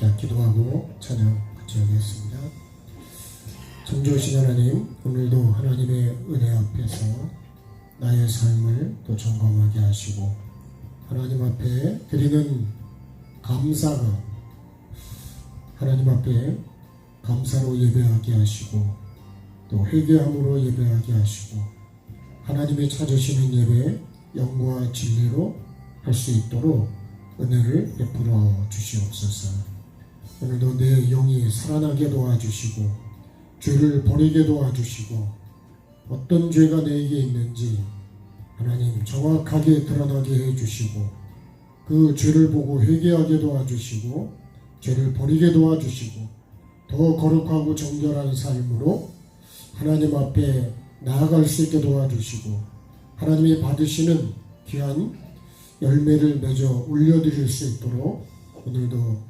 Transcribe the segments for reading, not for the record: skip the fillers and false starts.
자, 기도하고 찬양 같이 하겠습니다. 참 좋으신 하나님, 오늘도 하나님의 은혜 앞에서 나의 삶을 또 점검하게 하시고 하나님 앞에 드리는 감사가 하나님 앞에 감사로 예배하게 하시고 또 회개함으로 예배하게 하시고 하나님이 찾으시는 예배 영과 진리로 할 수 있도록 은혜를 베풀어 주시옵소서. 오늘도 내 영이 살아나게 도와주시고 죄를 버리게 도와주시고 어떤 죄가 내게 있는지 하나님 정확하게 드러나게 해주시고 그 죄를 보고 회개하게 도와주시고 죄를 버리게 도와주시고 더 거룩하고 정결한 삶으로 하나님 앞에 나아갈 수 있게 도와주시고 하나님이 받으시는 귀한 열매를 맺어 올려드릴 수 있도록 오늘도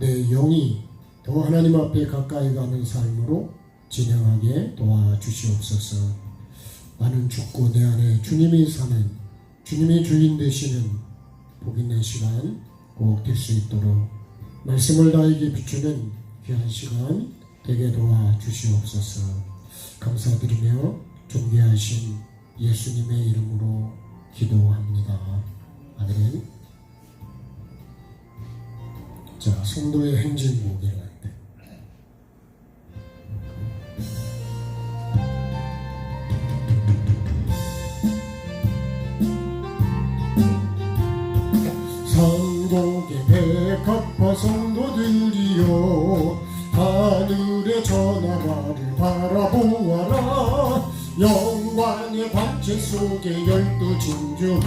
내 영이 더 하나님 앞에 가까이 가는 삶으로 진행하게 도와주시옵소서. 나는 죽고 내 안에 주님이 사는 주님이 주인 되시는 복 있는 시간 꼭 될 수 있도록 말씀을 나에게 비추는 귀한 시간 되게 도와주시옵소서. 감사드리며 존귀하신 예수님의 이름으로 기도합니다. 아멘. 자, 성도의 행진곡이라 할 때 산곡의 백합화 성도들이여 하늘의 저 나라를 바라보아라. 영광의 광채 속에 열두 진주는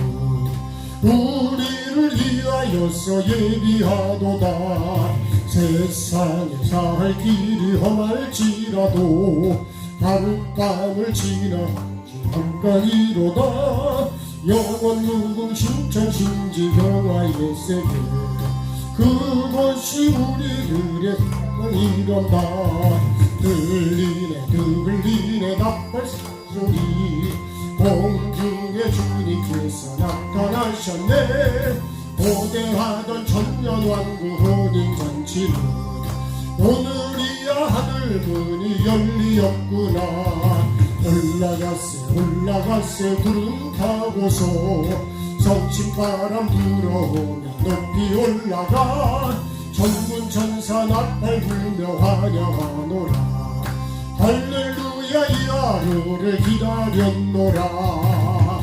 우리를 위하여서 예비하도다. 세상에 살 길이 험할지라도 하룻밤을 지나지 잠깐이로다. 영원 누군 신천 신지 평화의 세계 그것이 우리들의 사랑이란다. 들리네 나팔 소리 공중에 주님께서 나타나셨네. 고대하던 천년왕국 혼인잔치는 오늘이야 하늘문이 열리었구나. 올라가세 구름 타고서 성심바람 불어오며 높이 올라가. 천군 천사 나팔 불며 환영하노라. 할렐루야 이 하루를 기다렸노라.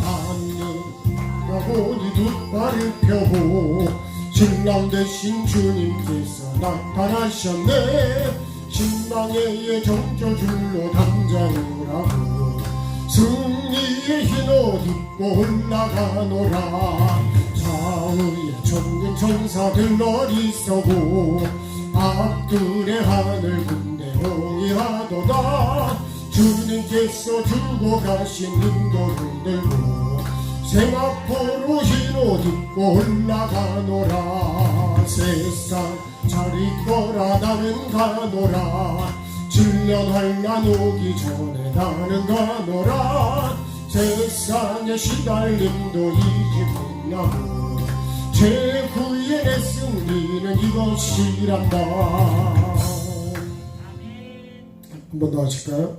하늘가 보니 두 발을 펴고 신랑 되신 주님께서 나타나셨네. 신랑의 정조줄로 담장을 하고 승리의 흰옷 입고 올라가노라. 좌우에 천군 천사들 어리서고 앞뜰에 하늘 군대 홍의하도다. 주님께서 두고 가신 인도를 들고 세마포로 흰옷 입고 올라가노라. 세상 잘 있거라 나는 가노라. 7년 환난 오기 전에 나는 가노라. 세상의 시달림도 이기겠나무 최후의 내 승리는 이것이란다. 한 번 더 하실까요?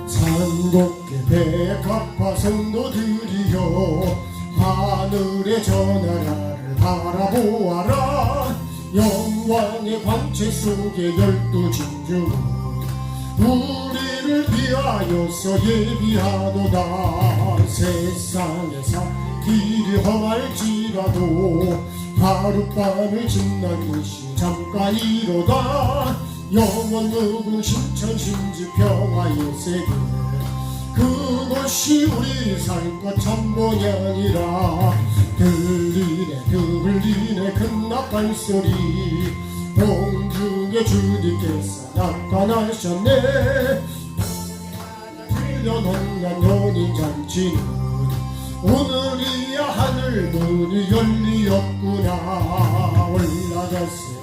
산곡의 백합화 성도들이여 하늘의 저 나라를 바라보아라. 영광의 광채 속에 열두 진주는 우리를 위하여서 예비하도다. 세상에 살 길이 험할지라도 하룻밤을 지난 것이 잠깐이로다. 영원 누군 신천 신지 평화의 세계 그것이 우리 삶과 참 모양이라. 들리네 큰 나팔 소리 공중에 주님께서 나타나셨네. 7년 혼난 혼인잔치는 오늘이야 하늘문이 열리었구나.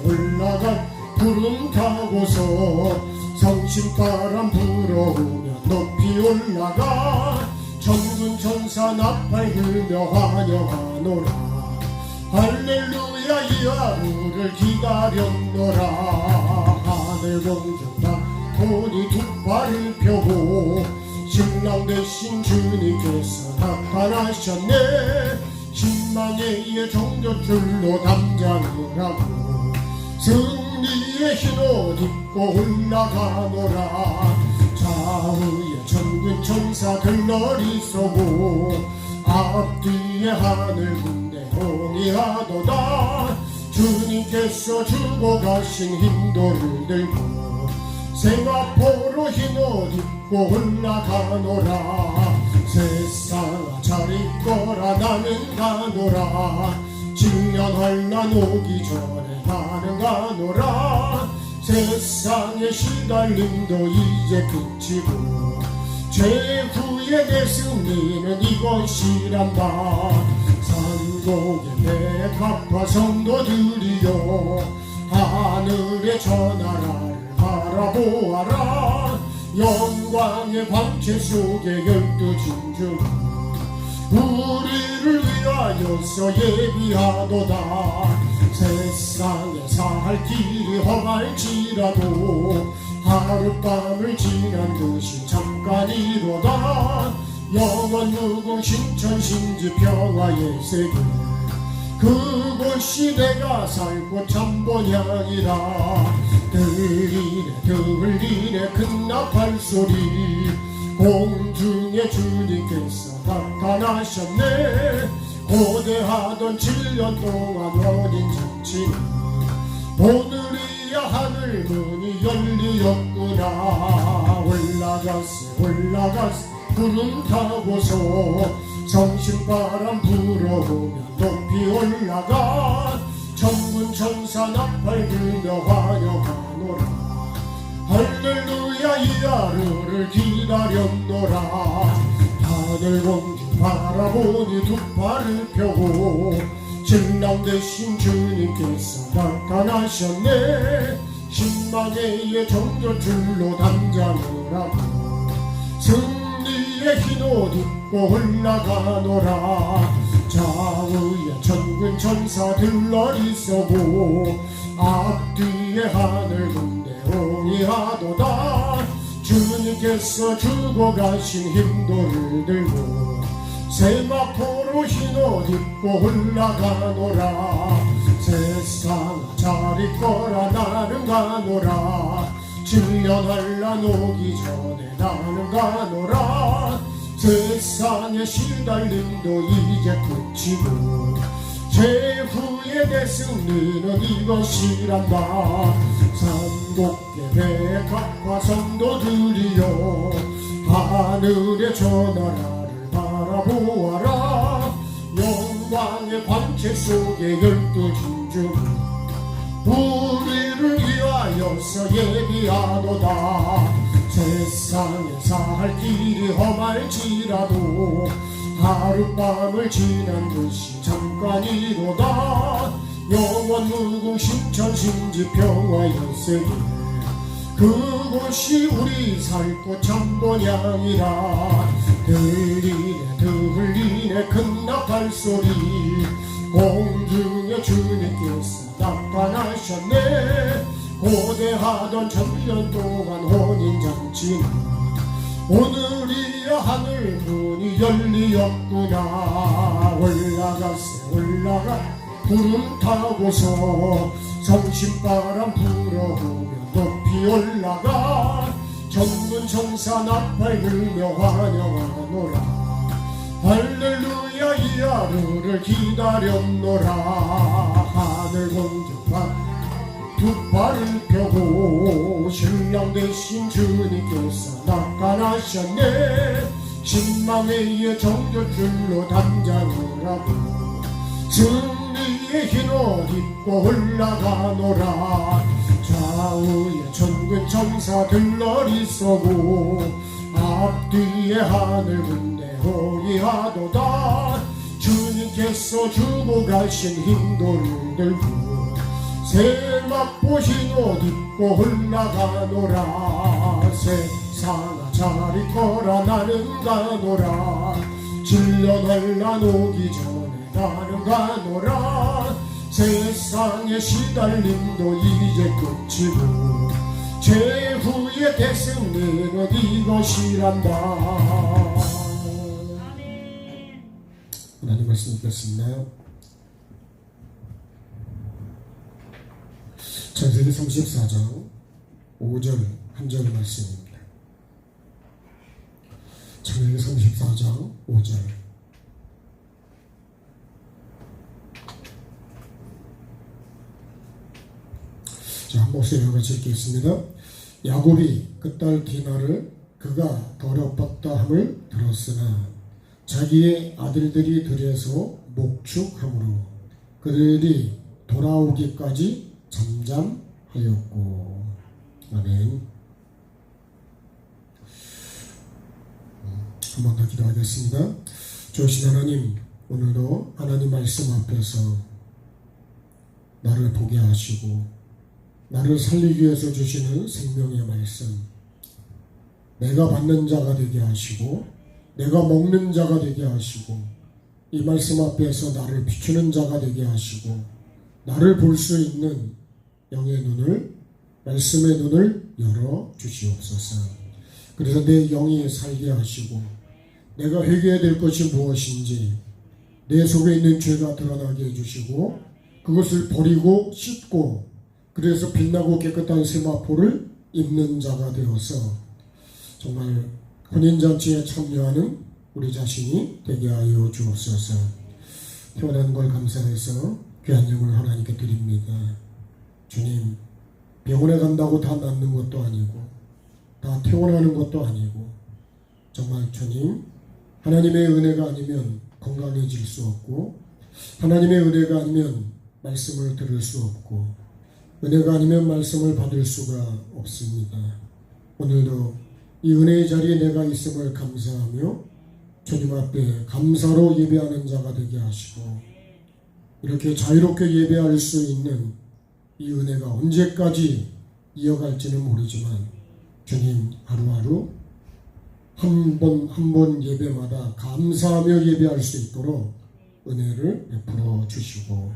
올라가 구름 타고서 성심바람 불어오면 높이 올라가 천군 천사 나팔 불며 환영하노라. 할렐루야 이 하루를 기다렸노라. 하늘 공중과 돈이 두 발을 펴고 신랑 대신 주님께서 나타나셨네. 신망의 정저줄로 담장을 하고 승리의 흰옷 입고 올라가노라. 좌우에 천군 천사 들러리 쏘고 앞뒤에 하늘 군대 홍이하도다. 주님께서 주고 가신 흰돌을 들고 세마포로 흰옷 입고 올라가노라. 세상아 잘 있거라 나는 가노라. 7년 환난 오기 전에 나는 가노라. 세상의 시달림도 이제 그치고 최후의 내 승리는 이것이란다. 산곡의 백합화 성도들이여 하늘의 저 나라를 바라보아라. 영광의 광채 속에 12진주 우리를 위하여서 예비하도다. 세상에 살 길이 험할지라도 하룻밤을 지난 듯이 잠깐이로다. 영원 무궁 신천 신지 평화의 세계 그곳이 내가 살고 참 본향이라. 들리네 큰 나팔 소리 공중에 주님께서 나타나셨네. 고대하던 7년 동안 원인 장치는 오늘이야 하늘 문이 열리었구나. 올라갔어 구름 타고서 성신바람 불어오며 높이 올라가 천군 천사 나팔 불며 환영하노라. 할렐루야 이 하루를 기다렸노라. 하늘 공중 바라보니 두 팔을 펴고 신랑 대신 주님께서 나타나셨네. 신망의 정저줄로 담장을 하고 승리의 흰옷 입고 올라가노라. 좌우에 천군 천사 들러리 쏘고 앞뒤에 하늘 군대 홍이하도다. 주님께서 주고 가신 흰돌을 들고 세마포로 흰옷 입고 올라가노라. 세상아 잘 있거라 나는 가노라. 7년 환난 오기 전에 나는 가노라. 세상의 시달림도 이제 그치고 최후의 내 승리는 이것이란다. 산곡의 백합화 성도들이여 하늘의 저 나라를 바라보아라. 영광의 광채 속에 12진주 우리를 위하여서 예비하도다. 세상에 살 길이 험할지라도 하룻밤을 지난 듯이 잠깐이로다. 영원 무궁 신천 신지 평화의 세계 그곳이 우리 살고 참 본향이라. 들리네 큰 나팔 소리 공중에 주님께서 나타나셨네. 고대하던 1000년 동안 혼인잔치는 오늘이야 하늘 문이 열리었구나. 올라가 구름 타고서 성신바람 불어오며 높이 올라가 천군 천사 나팔 불며 환영하노라. 할렐루야 이 하루를 기다렸노라. 하늘 공중과 두 발을 펴고 신랑 대신 주님께서 나타나셨네. 신망의 정저줄로 담장을 하고 승리의 흰옷 입고 올라가노라. 좌우에 천군 천사 들러리 쏘고 앞뒤에 하늘 군대 호위하도다. 주님께서 주고 가신 흰돌을 들고 세마포 흰옷 입고 올라가노라. 사나 잘 있거라 나는 가노라 질려날라 오기 전에 나는 가노라 세상의 시달림도 이제 끝이고 최후의 대승리는 이것이란다. 하나님 말씀 읽겠습니다. 창세기 34장 5절 한 절 말씀입니다. 창세기 34장 5절. 자, 한 목소리로 같이 읽겠습니다. 야곱이 그 딸 디나를 그가 더럽혔다 함을 들었으나 자기의 아들들이 들에서 목축함으로 그들이 돌아오기까지 잠잠하였고. 아멘. 한 번 더 기도하겠습니다. 좋으신 하나님, 오늘도 하나님 말씀 앞에서 나를 보게 하시고 나를 살리기 위해서 주시는 생명의 말씀, 내가 받는 자가 되게 하시고 내가 먹는 자가 되게 하시고 이 말씀 앞에서 나를 비추는 자가 되게 하시고 나를 볼 수 있는 영의 눈을, 말씀의 눈을 열어 주시옵소서. 그래서 내 영이 살게 하시고 내가 회개해야 될 것이 무엇인지 내 속에 있는 죄가 드러나게 해주시고 그것을 버리고 씻고 그래서 빛나고 깨끗한 세마포를 입는 자가 되어서 정말 혼인잔치에 참여하는 우리 자신이 되게 하여 주옵소서. 태어난 걸 감사해서 귀한 영을 하나님께 드립니다. 주님, 병원에 간다고 다 낫는 것도 아니고 다 퇴원하는 것도 아니고 정말 주님, 하나님의 은혜가 아니면 건강해질 수 없고 하나님의 은혜가 아니면 말씀을 들을 수 없고 은혜가 아니면 말씀을 받을 수가 없습니다. 오늘도 이 은혜의 자리에 내가 있음을 감사하며 주님 앞에 감사로 예배하는 자가 되게 하시고 이렇게 자유롭게 예배할 수 있는 이 은혜가 언제까지 이어갈지는 모르지만 주님, 하루하루 한 번 예배마다 감사하며 예배할 수 있도록 은혜를 베풀어 주시고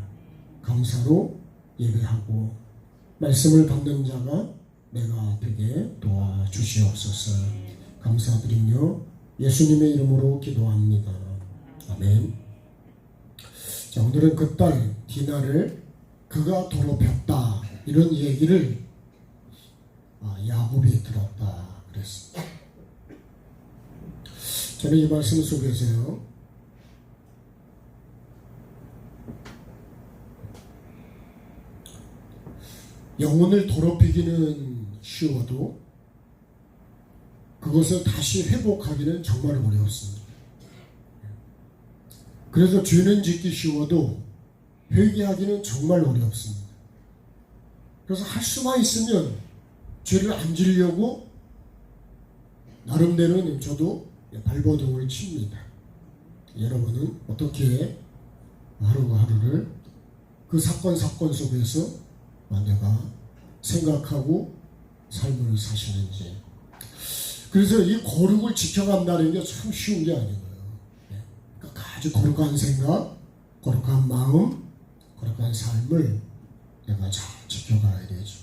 감사로 예배하고 말씀을 받는 자가 내가 되게 도와주시옵소서. 감사드리며 예수님의 이름으로 기도합니다. 아멘. 자, 오늘은 그 딸 디나를 그가 더럽혔다 이런 얘기를 야곱이 들었다 그랬습니다. 저는 이 말씀 속에서요, 영혼을 더럽히기는 쉬워도 그것을 다시 회복하기는 정말 어려웠습니다. 그래서 죄는 짓기 쉬워도 회개하기는 정말 어렵습니다. 그래서 할 수만 있으면 죄를 안 지려고 나름대로는 저도 발버둥을 칩니다. 여러분은 어떻게 하루하루를 그 사건 속에서 내가 생각하고 삶을 사시는지. 그래서 이 거룩을 지켜간다는 게 참 쉬운 게 아니고요. 그러니까 아주 거룩한 생각, 거룩한 마음, 거룩한 삶을 내가 잘 지켜가야 되죠.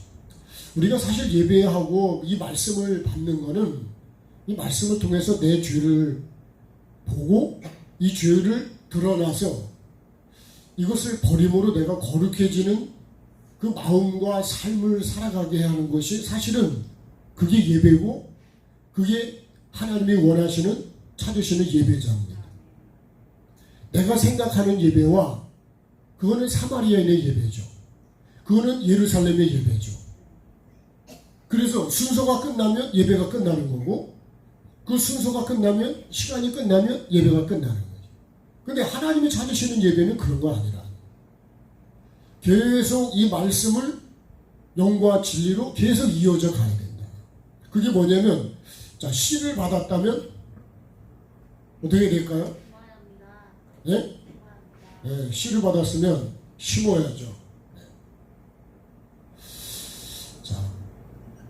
우리가 사실 예배하고 이 말씀을 받는 거는 이 말씀을 통해서 내 죄를 보고 이 죄를 드러나서 이것을 버림으로 내가 거룩해지는 그 마음과 삶을 살아가게 하는 것이 사실은 그게 예배고 그게 하나님이 원하시는 찾으시는 예배자입니다. 내가 생각하는 예배와 그거는 사마리아인의 예배죠. 그거는 예루살렘의 예배죠. 그래서 순서가 끝나면 예배가 끝나는 거고 그 순서가 끝나면 시간이 끝나면 예배가 끝나는 거죠. 그런데 하나님이 찾으시는 예배는 그런 거 아니라 계속 이 말씀을 영과 진리로 계속 이어져 가야 된다. 그게 뭐냐면 자, 씨를 받았다면 어떻게 될까요? 네? 네, 씨를 받았으면 심어야죠. 네. 자,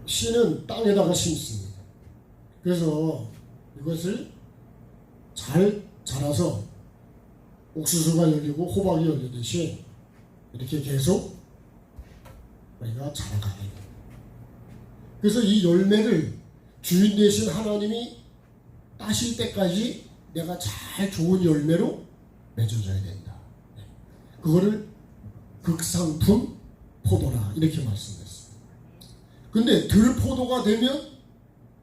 씨는 땅에다가 심습니다. 그래서 이것을 잘 자라서 옥수수가 열리고 호박이 열리듯이 이렇게 계속 우리가 자라가게 돼요. 그래서 이 열매를 주인 되신 하나님이 따실 때까지 내가 잘 좋은 열매로 맺어줘야 된다. 그거를 극상품 포도라 이렇게 말씀했어요. 근데 들포도가 되면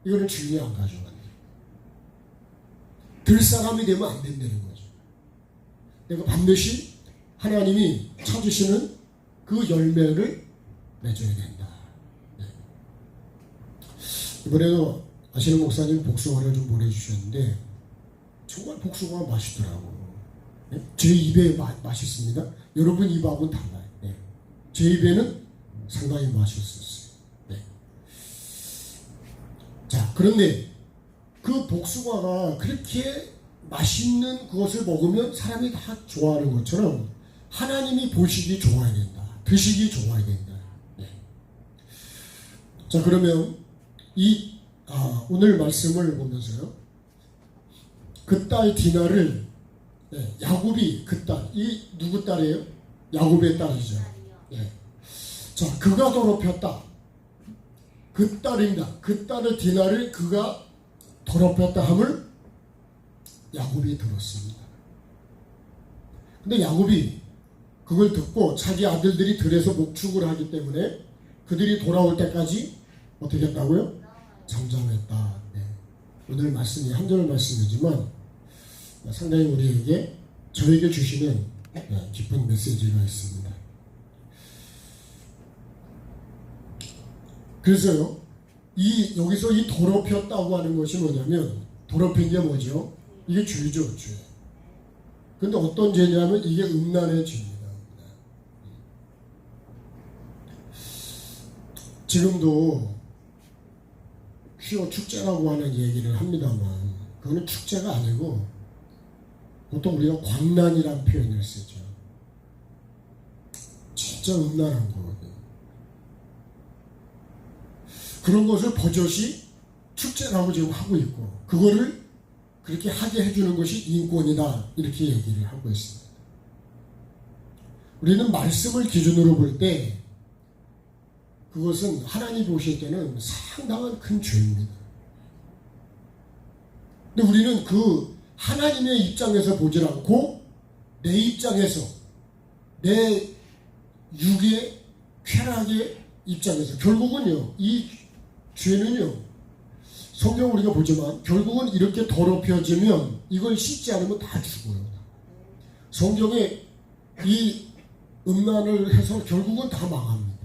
이거는 주인이 안 가져간다. 들사람이 되면 안 된다는 거죠. 내가 반드시 하나님이 찾으시는 그 열매를 맺어야 된다. 네. 이번에도 아시는 목사님 복숭아를 좀 보내주셨는데 정말 복숭아가 맛있더라고요. 네? 제 입에 맛있습니다. 여러분 입하고는 달라요. 네. 제 입에는 상당히 맛있었어요. 네. 자, 그런데 그 복숭아가 그렇게 맛있는 그것을 먹으면 사람이 다 좋아하는 것처럼 하나님이 보시기 좋아야 된다. 드시기 좋아야 된다. 네. 자, 그러면 오늘 말씀을 보면서요. 그 딸 디나를 야곱이 그 딸, 이 누구 딸이에요? 야곱의 딸이죠. 네. 자, 그가 더럽혔다. 그 딸입니다. 그 딸의 디나를 그가 더럽혔다 함을 야곱이 들었습니다. 근데 야곱이 그걸 듣고 자기 아들들이 들에서 목축을 하기 때문에 그들이 돌아올 때까지 어떻게 했다고요? 잠잠했다. 네. 오늘 말씀이 한절 말씀이지만 상당히 우리에게 저에게 주시는 깊은 메시지가 있습니다. 그래서요, 여기서 이 더럽혔다고 하는 것이 뭐냐면, 더럽힌 게 뭐죠? 이게 죄죠, 죄. 근데 어떤 죄냐면 이게 음란의 죄입니다. 지금도 퀴어 축제라고 하는 얘기를 합니다만, 그거는 축제가 아니고 보통 우리가 광란이라는 표현을 쓰죠. 진짜 음란한 거거든요. 그런 것을 버젓이 축제라고 지금 하고 있고, 그거를 그렇게 하게 해주는 것이 인권이다, 이렇게 얘기를 하고 있습니다. 우리는 말씀을 기준으로 볼 때 그것은 하나님 보실 때는 상당한 큰 죄입니다. 근데 우리는 그 하나님의 입장에서 보질 않고 내 입장에서, 내 육의 쾌락의 입장에서, 결국은요, 이 죄는요, 성경 우리가 보지만 결국은 이렇게 더럽혀지면 이걸 씻지 않으면 다 죽어요. 성경에 이 음란을 해서 결국은 다 망합니다.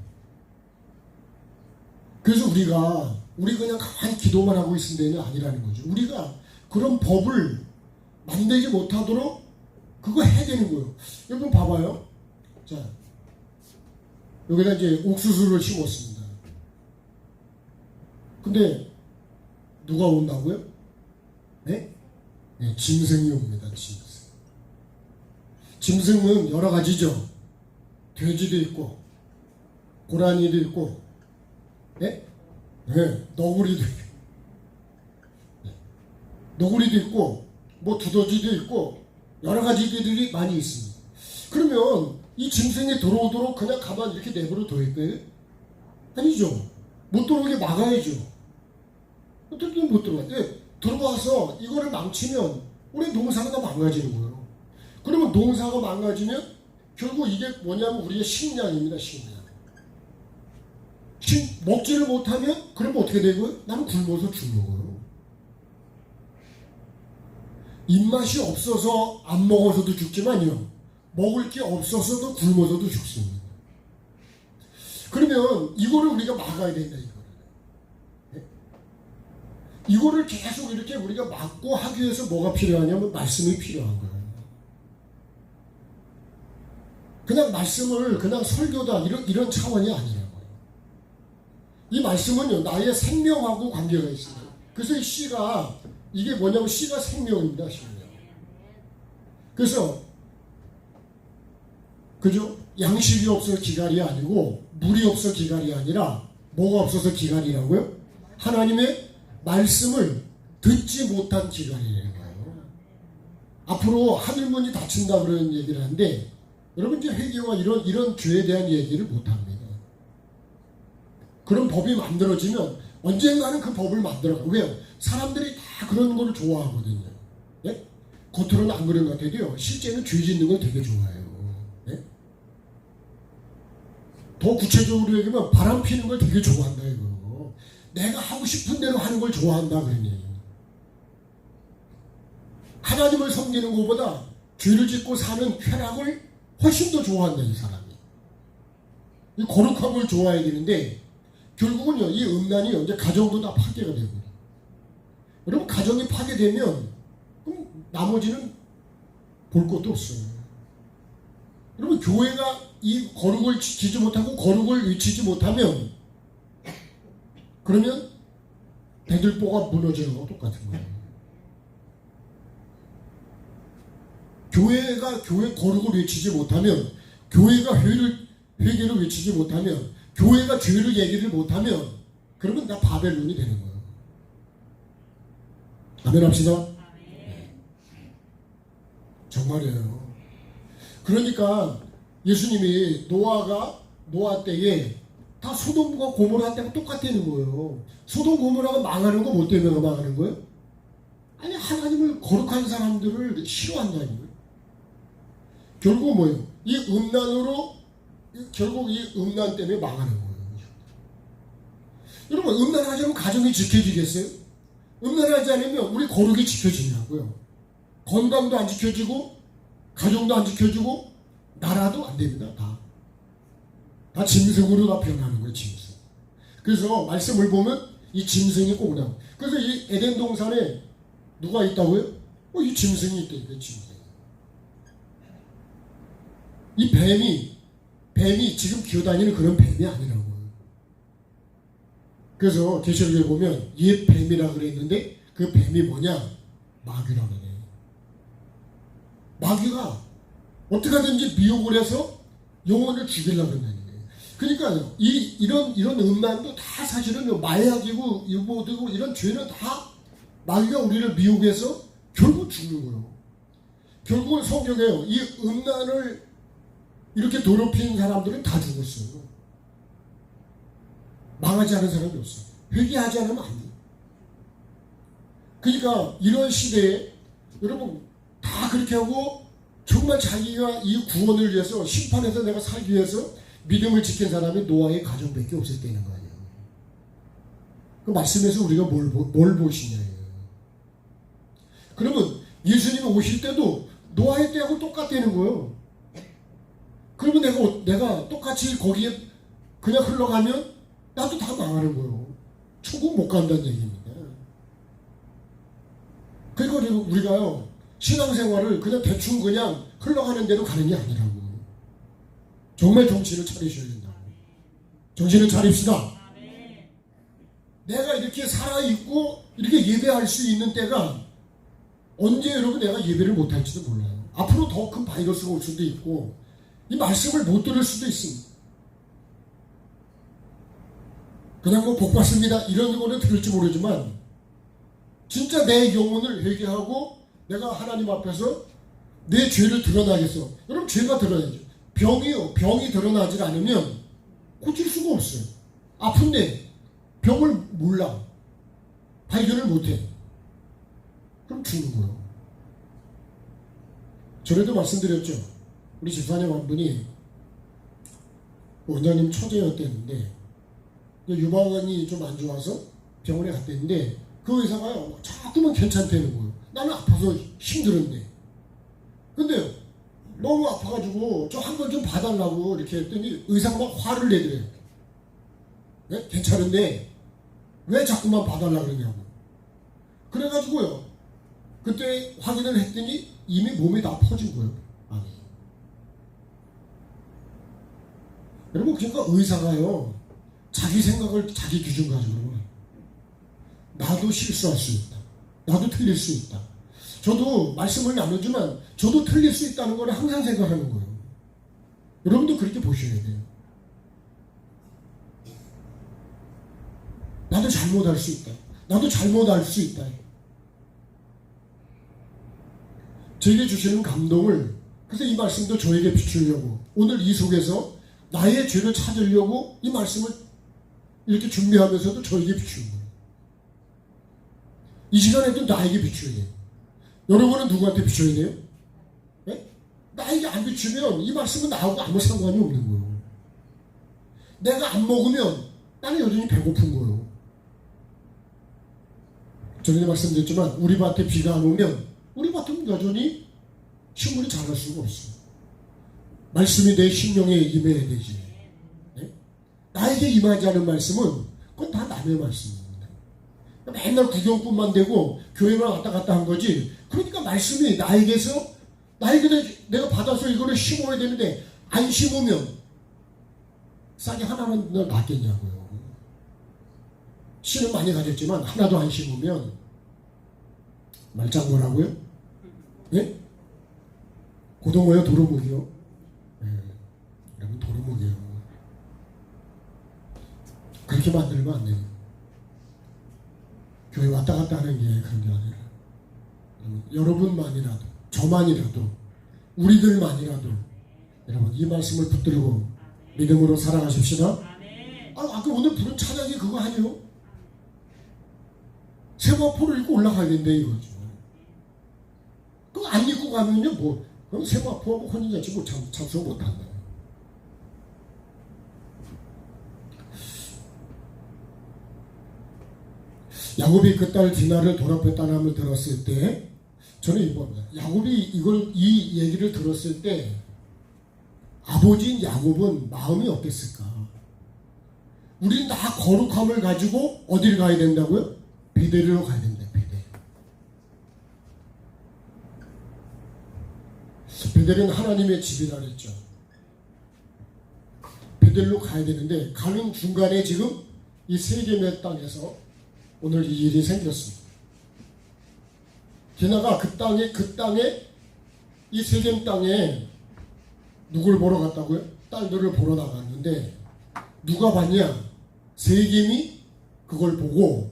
그래서 우리 그냥 가만히 기도만 하고 있는 데는 아니라는 거죠. 우리가 그런 법을 만들지 못하도록 그거 해야 되는 거예요. 여러분 봐봐요. 자, 여기다 이제 옥수수를 심었습니다. 근데 누가 온다고요? 네? 네, 짐승이 옵니다. 짐승. 짐승은 여러 가지죠. 돼지도 있고, 고라니도 있고, 네? 네, 너구리도 있고, 네. 너구리도 있고, 뭐 두더지도 있고, 여러 가지들이 많이 있습니다. 그러면 이 짐승이 들어오도록 그냥 가만히 이렇게 내버려 둬야 돼요? 아니죠. 못 들어오게 막아야죠. 어떻게 못 들어가? 들어와서 이거를 망치면 우리 농사가 다 망가지는 거예요. 그러면 농사가 망가지면 결국 이게 뭐냐면 우리의 식량입니다. 식량. 먹지를 못하면 그러면 어떻게 되고요? 나는 굶어서 죽는 거예요. 입맛이 없어서 안 먹어서도 죽지만요, 먹을 게 없어서도 굶어서도 죽습니다. 그러면 이거를 우리가 막아야 된다, 이거를. 네? 이거를 계속 이렇게 우리가 막고 하기 위해서 뭐가 필요하냐면 말씀이 필요한 거예요. 그냥 말씀을 그냥 설교다 이런 차원이 아니라고요. 이 말씀은요, 나의 생명하고 관계가 있습니다. 그래서 이 씨가, 이게 뭐냐면 씨가 생명입니다. 생명. 그래서 그죠? 양식이 없어서 기갈이 아니고 물이 없어서 기갈이 아니라 뭐가 없어서 기갈이라고요? 하나님의 말씀을 듣지 못한 기간이라는 거예요. 앞으로 하늘문이 닫힌다 그런 얘기를 하는데 여러분 이제 회개와 이런 죄에 대한 얘기를 못합니다. 그런 법이 만들어지면 언젠가는 그 법을 만들어가요. 왜요? 사람들이 다 그런 걸 좋아하거든요. 예? 겉으로는 안 그런 것 같아도요. 실제는 죄 짓는 걸 되게 좋아해요. 예? 더 구체적으로 얘기하면 바람 피는 걸 되게 좋아한다 이거. 내가 하고 싶은 대로 하는 걸 좋아한다 그런 얘기예요. 하나님을 섬기는 것보다 죄를 짓고 사는 쾌락을 훨씬 더 좋아한다 이 사람이. 이 거룩한 걸 좋아해야 되는데 결국은요 이 음란이 이제 가정도 다 파괴가 되고 여러분 가정이 파괴되면 그럼 나머지는 볼 것도 없어요. 여러분 교회가 이 거룩을 지키지 못하고 거룩을 외치지 못하면 그러면 대들보가 무너지는 거와 똑같은 거예요. 교회가 교회 거룩을 외치지 못하면 교회가 회개를 외치지 못하면 교회가 죄를 얘기를 못하면 그러면 다 바벨론이 되는 거예요. 아멘 합시다. 정말이에요. 그러니까 예수님이 노아 때에 다 소돔과 고모라 때가 똑같다는 거예요. 소돔 고모라가 망하는 거 뭐 때문에 망하는 거예요? 아니 하나님을 거룩한 사람들을 싫어한다는 거예요. 결국 뭐예요? 이 음란으로 결국 이 음란 때문에 망하는 거예요. 여러분 음란하지 않으면 가정이 지켜지겠어요? 음란하지 않으면 우리 거룩이 지켜지냐고요. 건강도 안 지켜지고 가정도 안 지켜지고 나라도 안 됩니다. 다 짐승으로 다 변하는 거예요. 짐승. 그래서 말씀을 보면 이 짐승이 꼭 나와요. 그래서 이 에덴 동산에 누가 있다고요? 이 짐승이 있다니까 짐승. 이 뱀이 지금 기어다니는 그런 뱀이 아니라고요. 그래서 계시록에 보면 옛 뱀이라고 그랬는데 그 뱀이 뭐냐? 마귀라고 그래요. 마귀가 어떻게든지 미혹을 해서 영혼을 죽이려고 한다는 거예요. 그러니까 이런 음란도 다 사실은 마약이고 유보되고 이런 죄는 다 마귀가 우리를 미혹해서 결국 죽는 거예요. 결국은 성경에요. 이 음란을 이렇게 더럽힌 사람들은 다 죽었어요. 망하지 않은 사람이 없어요. 회개하지 않으면 안 돼요. 그러니까 이런 시대에 여러분 다 그렇게 하고 정말 자기가 이 구원을 위해서 심판에서 내가 살기 위해서 믿음을 지킨 사람이 노아의 가정밖에 없었다는 거 아니에요. 그 말씀에서 우리가 뭘 보시냐예요. 그러면 예수님이 오실 때도 노아의 때하고 똑같다는 거예요. 그러면 내가 똑같이 거기에 그냥 흘러가면 나도 다 망하는 거예요. 천국 못 간다는 얘기입니다. 그리고 우리가요 신앙생활을 그냥 대충 그냥 흘러가는 대로 가는 게 아니라고. 정말 정신을 차리셔야 된다고. 정신을 차립시다. 내가 이렇게 살아있고 이렇게 예배할 수 있는 때가 언제 여러분 내가 예배를 못할지도 몰라요. 앞으로 더 큰 바이러스가 올 수도 있고 이 말씀을 못 들을 수도 있습니다. 그냥 뭐 복받습니다 이런 거는 들을지 모르지만 진짜 내 영혼을 회개하고 내가 하나님 앞에서 내 죄를 드러나겠어. 여러분 죄가 드러나죠. 병이 드러나지 않으면 고칠 수가 없어요. 아픈데 병을 몰라. 발견을 못해. 그럼 죽는 거예요. 전에도 말씀드렸죠. 우리 집사님 한 분이 원장님 처제였댔는데 유방암이 좀 안 좋아서 병원에 갔댔는데 그 의사가 자꾸만 괜찮다는 거예요. 나는 아파서 힘들었네. 근데 너무 아파가지고 저 한 번 좀 봐달라고 이렇게 했더니 의사가 막 화를 내더래요. 네? 괜찮은데 왜 자꾸만 봐달라고 그러냐고. 그래가지고요 그때 확인을 했더니 이미 몸이 다 퍼진 거예요. 아니. 여러분 그러니까 의사가요 자기 생각을 자기 기준 가지고 나도 실수할 수 있다. 나도 틀릴 수 있다. 저도 말씀을 나누지만 저도 틀릴 수 있다는 걸 항상 생각하는 거예요. 여러분도 그렇게 보셔야 돼요. 나도 잘못할 수 있다. 나도 잘못할 수 있다. 저에게 주시는 감동을, 그래서 이 말씀도 저에게 비추려고 오늘 이 속에서 나의 죄를 찾으려고 이 말씀을 이렇게 준비하면서도 저에게 비추는 거예요. 이 시간에도 나에게 비추어야 돼요. 여러분은 누구한테 비춰야 돼요? 네? 나에게 안 비추면 이 말씀은 나하고 아무 상관이 없는 거예요. 내가 안 먹으면 나는 여전히 배고픈 거예요. 전에 말씀드렸지만 우리 밭에 비가 안 오면 우리 밭은 여전히 식물이 자랄 수가 없어요. 말씀이 내 심령에 임해야 되지. 네? 나에게 임하지 않은 말씀은 그건 다 남의 말씀입니다. 맨날 구경꾼만 되고 교회만 왔다 갔다 한 거지. 그러니까 말씀이 나에게서 내가 받아서 이거를 심어야 되는데 안 심으면 싹이 하나는 낫겠냐고요. 씨는 많이 가졌지만 하나도 안 심으면 말짱 뭐라고요? 네? 고등어요? 도루묵이요? 네. 여러분 도루묵이에요. 그렇게 만들면 안 돼요. 교회 왔다 갔다 하는 게 그런 게 아니라 여러분만이라도 저만이라도 우리들만이라도 여러분 이 말씀을 붙들고 믿음으로 살아가십시다. 아까 오늘 부른 찬양이 그거 아니요? 세마포를 입고 올라가야 된대 이거죠. 그거 안 입고 가면요 그럼 세마포하고 혼인잔치 못 참석 못한다. 야곱이 그 딸 디나를 돌아뺐다는 말을 들었을 때 저는 이겁니다. 야곱이 이 얘기를 들었을 때 아버지인 야곱은 마음이 어땠을까? 우리는 다 거룩함을 가지고 어디를 가야 된다고요? 베델로 가야 된다. 베델은 하나님의 집이라 그랬죠. 베델로 가야 되는데 가는 중간에 지금 이 세겜의 땅에서 오늘 이 일이 생겼습니다. 디나가 그 땅에 이 세겜 땅에 누굴 보러 갔다고요? 딸들을 보러 나갔는데 누가 봤냐? 세겜이 그걸 보고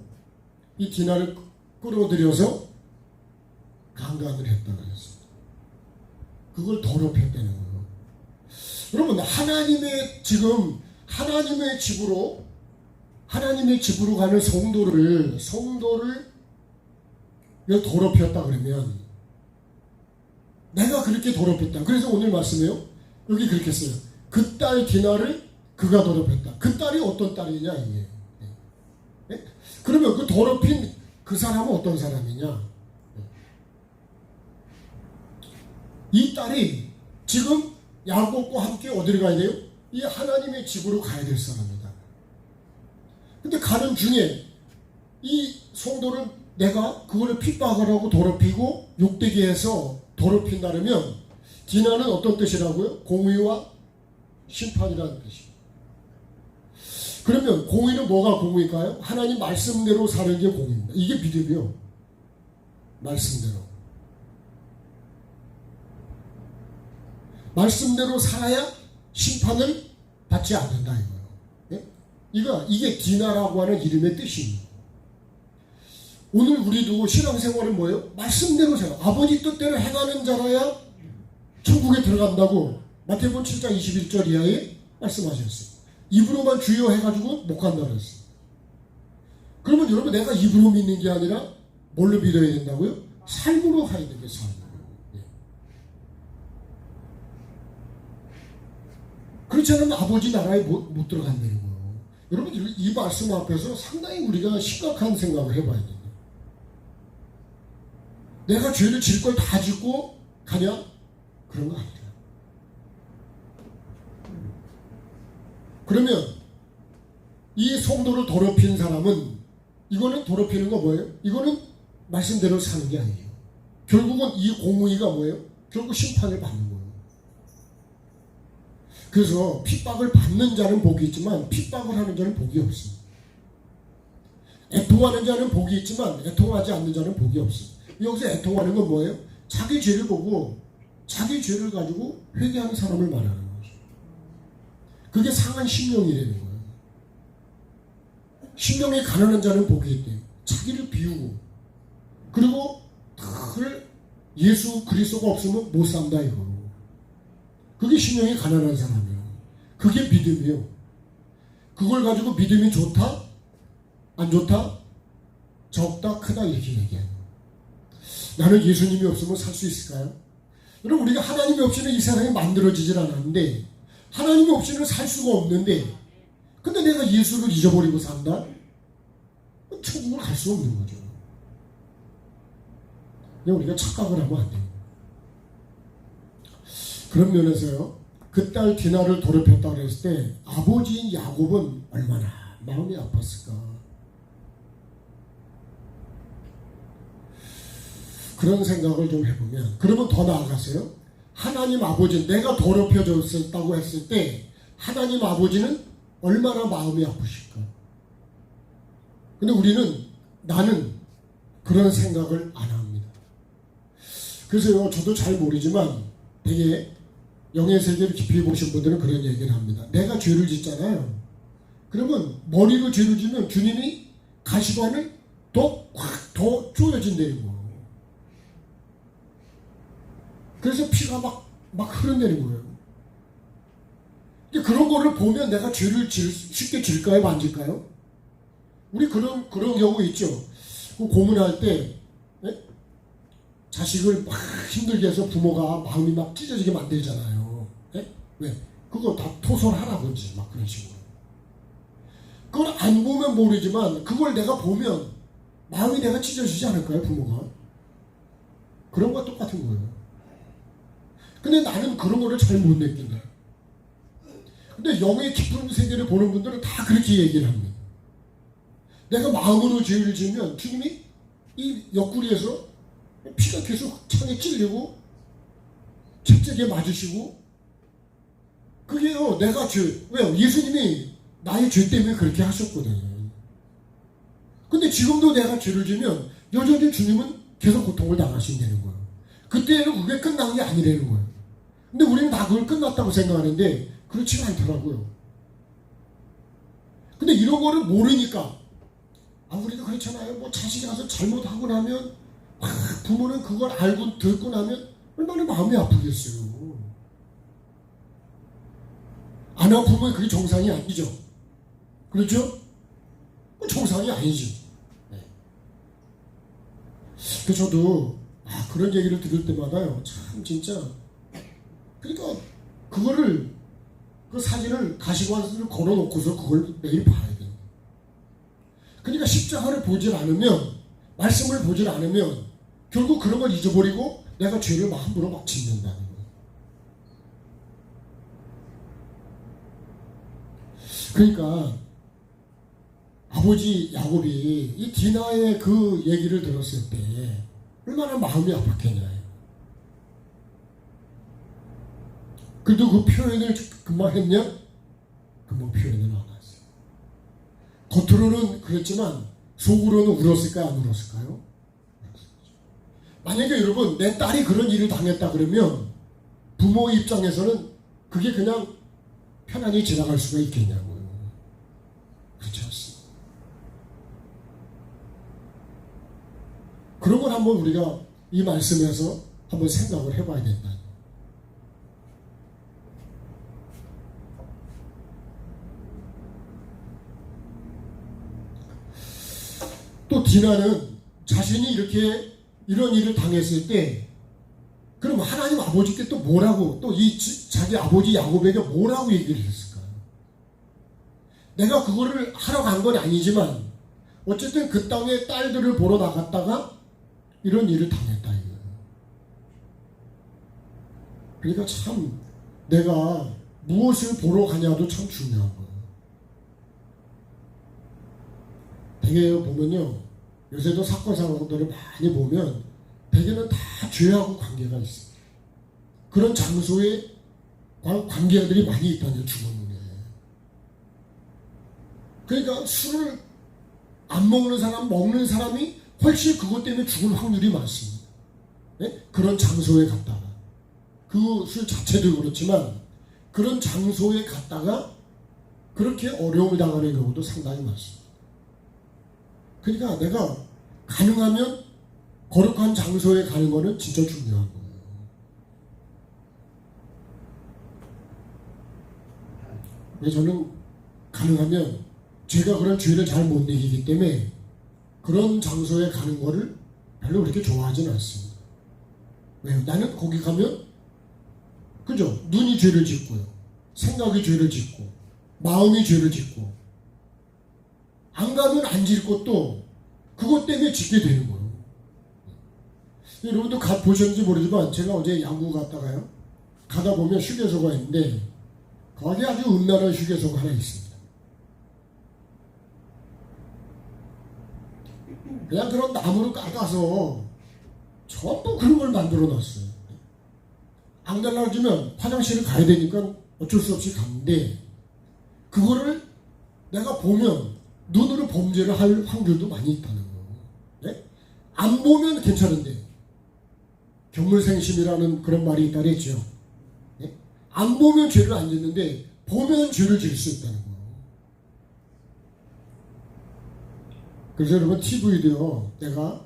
이 디나를 끌어들여서 강간을 했다고 했습니다. 그걸 더럽혔다는 거예요. 여러분 하나님의 집으로 가는 성도를 더럽혔다 그러면 내가 그렇게 더럽혔다. 그래서 오늘 말씀에요. 여기 그렇게 써요. 그 딸 디나를 그가 더럽혔다. 그 딸이 어떤 딸이냐 이게. 네? 그러면 그 더럽힌 그 사람은 어떤 사람이냐? 이 딸이 지금 야곱과 함께 어디를 가야 돼요? 이 하나님의 집으로 가야 될 사람이다. 근데 가는 중에 이 성도를 내가 그거를 핍박을 하고 더럽히고 욕되게 해서 더럽힌다면 디나는 어떤 뜻이라고요? 공의와 심판이라는 뜻이에요. 그러면 공의는 뭐가 공의일까요? 하나님 말씀대로 사는 게 공의입니다. 이게 믿음이요. 말씀대로. 말씀대로 살아야 심판을 받지 않는다 이거예요. 네? 이게 디나라고 하는 이름의 뜻입니다. 오늘 우리도 신앙생활은 뭐예요? 말씀대로 살아. 아버지 뜻대로 행하는 자라야 천국에 들어간다고 마태복음 7장 21절 이하에 말씀하셨어요. 입으로만 주여 해가지고 못 간다 그랬어요. 그러면 여러분 내가 입으로 믿는 게 아니라 뭘로 믿어야 된다고요? 삶으로 가야 되는 게 삶이에요. 그렇지 않으면 아버지 나라에 못 들어간다는 거예요. 여러분 이 말씀 앞에서 상당히 우리가 심각한 생각을 해봐야 돼요. 내가 죄를 질 걸 다 짓고 가냐? 그런 거 아니라. 그러면 이 성도를 더럽힌 사람은 이거는 더럽히는 거 뭐예요? 이거는 말씀대로 사는 게 아니에요. 결국은 이 공의가 뭐예요? 결국 심판을 받는 거예요. 그래서 핍박을 받는 자는 복이 있지만 핍박을 하는 자는 복이 없습니다. 애통하는 자는 복이 있지만 애통하지 않는 자는 복이 없습니다. 여기서 애통하는 건 뭐예요? 자기 죄를 보고 자기 죄를 가지고 회개하는 사람을 말하는 거죠. 그게 상한 심령이라는 거예요. 심령이 가난한 자는 복이 있대요. 자기를 비우고, 그리고 늘 예수 그리스도가 없으면 못 산다 이거. 그게 신령이 가난한 사람이에요. 그게 믿음이에요. 그걸 가지고 믿음이 좋다? 안 좋다? 적다? 크다? 이렇게 얘기해요. 나는 예수님이 없으면 살 수 있을까요? 여러분, 우리가 하나님이 없이는 이 세상이 만들어지질 않았는데, 하나님이 없이는 살 수가 없는데, 근데 내가 예수를 잊어버리고 산다? 천국을 갈 수 없는 거죠. 그냥 우리가 착각을 하면 안 돼요. 그런 면에서요, 그 딸 디나를 더럽혔다고 했을 때 아버지인 야곱은 얼마나 마음이 아팠을까. 그런 생각을 좀 해보면, 그러면 더 나아가서요, 하나님 아버지, 내가 더럽혀졌다고 했을 때 하나님 아버지는 얼마나 마음이 아프실까. 근데 나는 그런 생각을 안 합니다. 그래서요, 저도 잘 모르지만 되게 영의 세계를 깊이 보신 분들은 그런 얘기를 합니다. 내가 죄를 짓잖아요. 그러면 머리로 죄를 지면 주님이 가시관을 더 쪼여진다는 거예요. 그래서 피가 막 흐르내는 거예요. 근데 그런 거를 보면 내가 죄를 쉽게 질까요? 안 질까요? 우리 그런 경우 있죠. 그 고문할 때, 네? 자식을 막 힘들게 해서 부모가 마음이 막 찢어지게 만들잖아요. 네? 왜? 그거 다 토설 할아버지, 막 그런 식으로. 그걸 안 보면 모르지만, 그걸 내가 보면 마음이 내가 찢어지지 않을까요, 부모가? 그런 거와 똑같은 거예요. 근데 나는 그런 거를 잘 못 느낀다. 근데 영의 깊은 세계를 보는 분들은 다 그렇게 얘기를 합니다. 내가 마음으로 죄를 지으면 주님이 이 옆구리에서 피가 계속 창에 찔리고 책제기에 맞으시고, 그게요, 내가 왜요? 예수님이 나의 죄 때문에 그렇게 하셨거든요. 근데 지금도 내가 죄를 지면 여전히 주님은 계속 고통을 당하신다는 거예요. 그때는 그게 끝난 게 아니라는 거예요. 근데 우리는 다 그걸 끝났다고 생각하는데 그렇지가 않더라고요. 근데 이런 거를 모르니까, 우리도 그렇잖아요. 뭐 자식이 가서 잘못하고 나면 부모는 그걸 알고 듣고 나면 얼마나 마음이 아프겠어요. 안 아프면 그게 정상이 아니죠. 그렇죠? 정상이 아니지. 네. 그래서 저도 그런 얘기를 들을 때마다요, 참 진짜, 그러니까 그거를, 그 사진을 가시관을 걸어놓고서 그걸 매일 봐야 돼요. 그러니까 십자가를 보질 않으면, 말씀을 보질 않으면 결국 그런 걸 잊어버리고 내가 죄를 함부로 막 짓는다는 거예요. 그러니까 아버지 야곱이 이 디나의 그 얘기를 들었을 때 얼마나 마음이 아팠겠냐요. 그래도 그 표현을 금방 했냐? 금방 표현을 안 했어요. 겉으로는 그랬지만 속으로는 울었을까요? 안 울었을까요? 만약에 여러분, 내 딸이 그런 일을 당했다 그러면 부모 입장에서는 그게 그냥 편안히 지나갈 수가 있겠냐고요. 그렇지 않습니다. 그런 걸 한번 우리가 이 말씀에서 한번 생각을 해봐야 된다. 또 디나는 자신이 이렇게 이런 일을 당했을 때, 그럼 하나님 아버지께 또 뭐라고, 또 이 자기 아버지 야곱에게 뭐라고 얘기를 했을까요? 내가 그거를 하러 간 건 아니지만 어쨌든 그 땅에 딸들을 보러 나갔다가 이런 일을 당했다 이거예요. 그러니까 참 내가 무엇을 보러 가냐도 참 중요한 거예요. 되게 보면요, 요새도 사건 사고들을 많이 보면 대개는 다 죄하고 관계가 있어요. 그런 장소에 관계들이 많이 있다는 주머니에. 그러니까 술을 안 먹는 사람, 먹는 사람이 훨씬 그것 때문에 죽을 확률이 많습니다. 네? 그런 장소에 갔다가, 그 술 자체도 그렇지만 그런 장소에 갔다가 그렇게 어려움을 당하는 경우도 상당히 많습니다. 그러니까 내가 가능하면 거룩한 장소에 가는 거는 진짜 중요한 거예요. 그래서 저는 가능하면 제가 그런 죄를 잘 못 이기기 때문에 그런 장소에 가는 거를 별로 그렇게 좋아하지는 않습니다. 왜요? 나는 거기 가면 그죠? 눈이 죄를 짓고요. 생각이 죄를 짓고 마음이 죄를 짓고 안 가면 안 질 것도 그것 때문에 짓게 되는 거예요. 여러분도 보셨는지 모르지만 제가 어제 야구 갔다가요. 가다 보면 휴게소가 있는데 거기에 아주 음란한 휴게소가 하나 있습니다. 그냥 그런 나무를 깎아서 전부 그런 걸 만들어 놨어요. 안 가려고 하면 화장실을 가야 되니까 어쩔 수 없이 갔는데 그거를 내가 보면 눈으로 범죄를 할 확률도 많이 있다는 거예요. 네? 안 보면 괜찮은데 견물생심이라는 그런 말이 있다 그랬죠. 네? 안 보면 죄를 안 짓는데 보면 죄를 지을 수 있다는 거예요. 그래서 여러분 TV도요. 내가